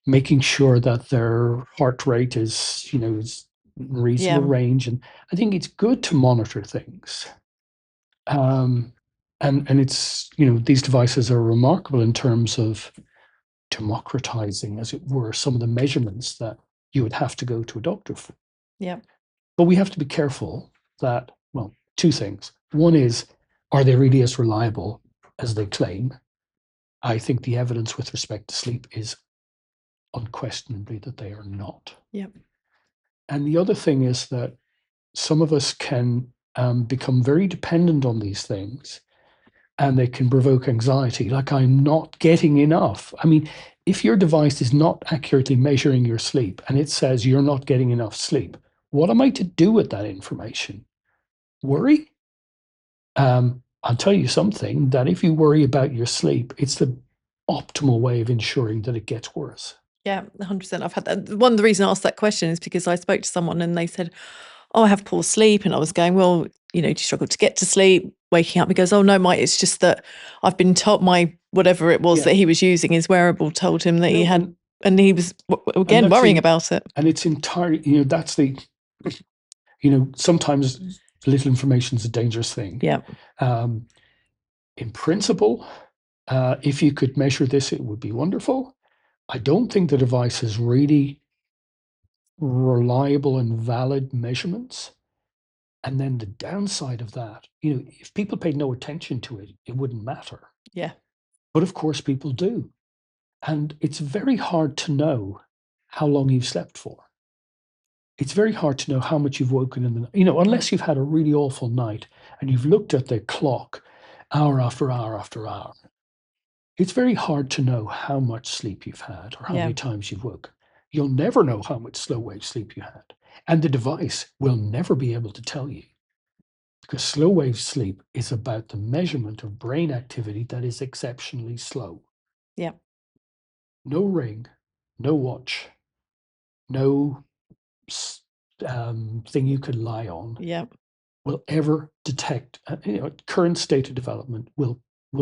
making sure that their heart rate is, is in reasonable range. And I think it's good to monitor things. And it's, these devices are remarkable in terms of democratizing, as it were, some of the measurements that you would have to go to a doctor for. Yeah. But we have to be careful that, well, two things. One is, are they really as reliable as they claim? I think the evidence with respect to sleep is unquestionably that they are not. Yep. And the other thing is that some of us can become very dependent on these things, and they can provoke anxiety, like I'm not getting enough. I mean, if your device is not accurately measuring your sleep and it says you're not getting enough sleep, what am I to do with that information? Worry? I'll tell you something, that if you worry about your sleep, it's the optimal way of ensuring that it gets worse. Yeah, 100%. I've had that. One of the reasons I asked that question is because I spoke to someone and they said, "Oh, I have poor sleep." And I was going, "Well, do you struggle to get to sleep, waking up?" He goes, "Oh, no, Mike, it's just that I've been told whatever it was that he was using, his wearable told him that he had," and he was, again, worrying about it. And it's entirely, that's the, sometimes little information is a dangerous thing. Yeah. In principle, if you could measure this, it would be wonderful. I don't think the device has really reliable and valid measurements. And then the downside of that, if people paid no attention to it, it wouldn't matter. Yeah. But of course, people do. And it's very hard to know how long you've slept for. It's very hard to know how much you've woken in the night, unless you've had a really awful night and you've looked at the clock hour after hour after hour. It's very hard to know how much sleep you've had or how many times you've woke. You'll never know how much slow wave sleep you had. And the device will never be able to tell you, because slow wave sleep is about the measurement of brain activity that is exceptionally slow. Yeah. No ring, no watch, no thing you could lie on will ever detect, current state of development will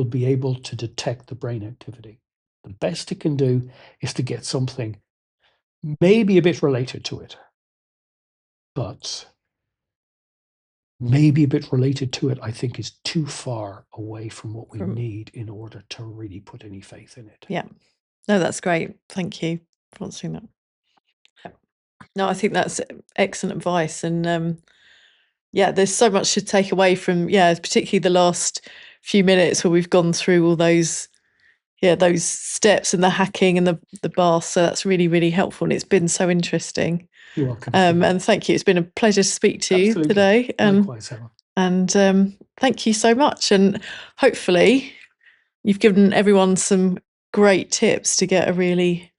be able to detect the brain activity. The best it can do is to get something maybe a bit related to it, but maybe a bit related to it, I think, is too far away from what we need in order to really put any faith in it. Yeah. No, that's great. Thank you for answering that. No, I think that's excellent advice. And there's so much to take away from, particularly the last few minutes where we've gone through all those steps and the hacking and the bath. So that's really, really helpful. And it's been so interesting. You're welcome. And thank you. It's been a pleasure to speak to you today. Likewise, Helen. And thank you so much. And hopefully you've given everyone some great tips to get a really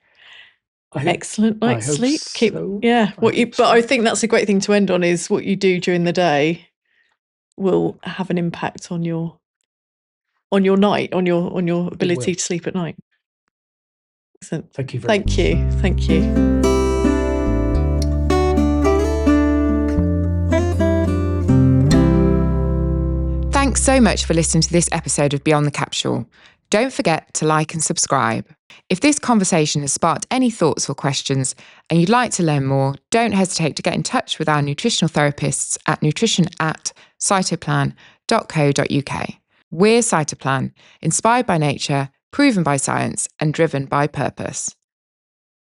excellent night's sleep. But I think that's a great thing to end on, is what you do during the day will have an impact on your night, on your ability to sleep at night. Excellent. Thank you very much. Thank you. Thanks so much for listening to this episode of Beyond the Capsule. Don't forget to like and subscribe. If this conversation has sparked any thoughts or questions and you'd like to learn more, don't hesitate to get in touch with our nutritional therapists at nutrition@cytoplan.co.uk. We're Cytoplan, inspired by nature, proven by science, and driven by purpose.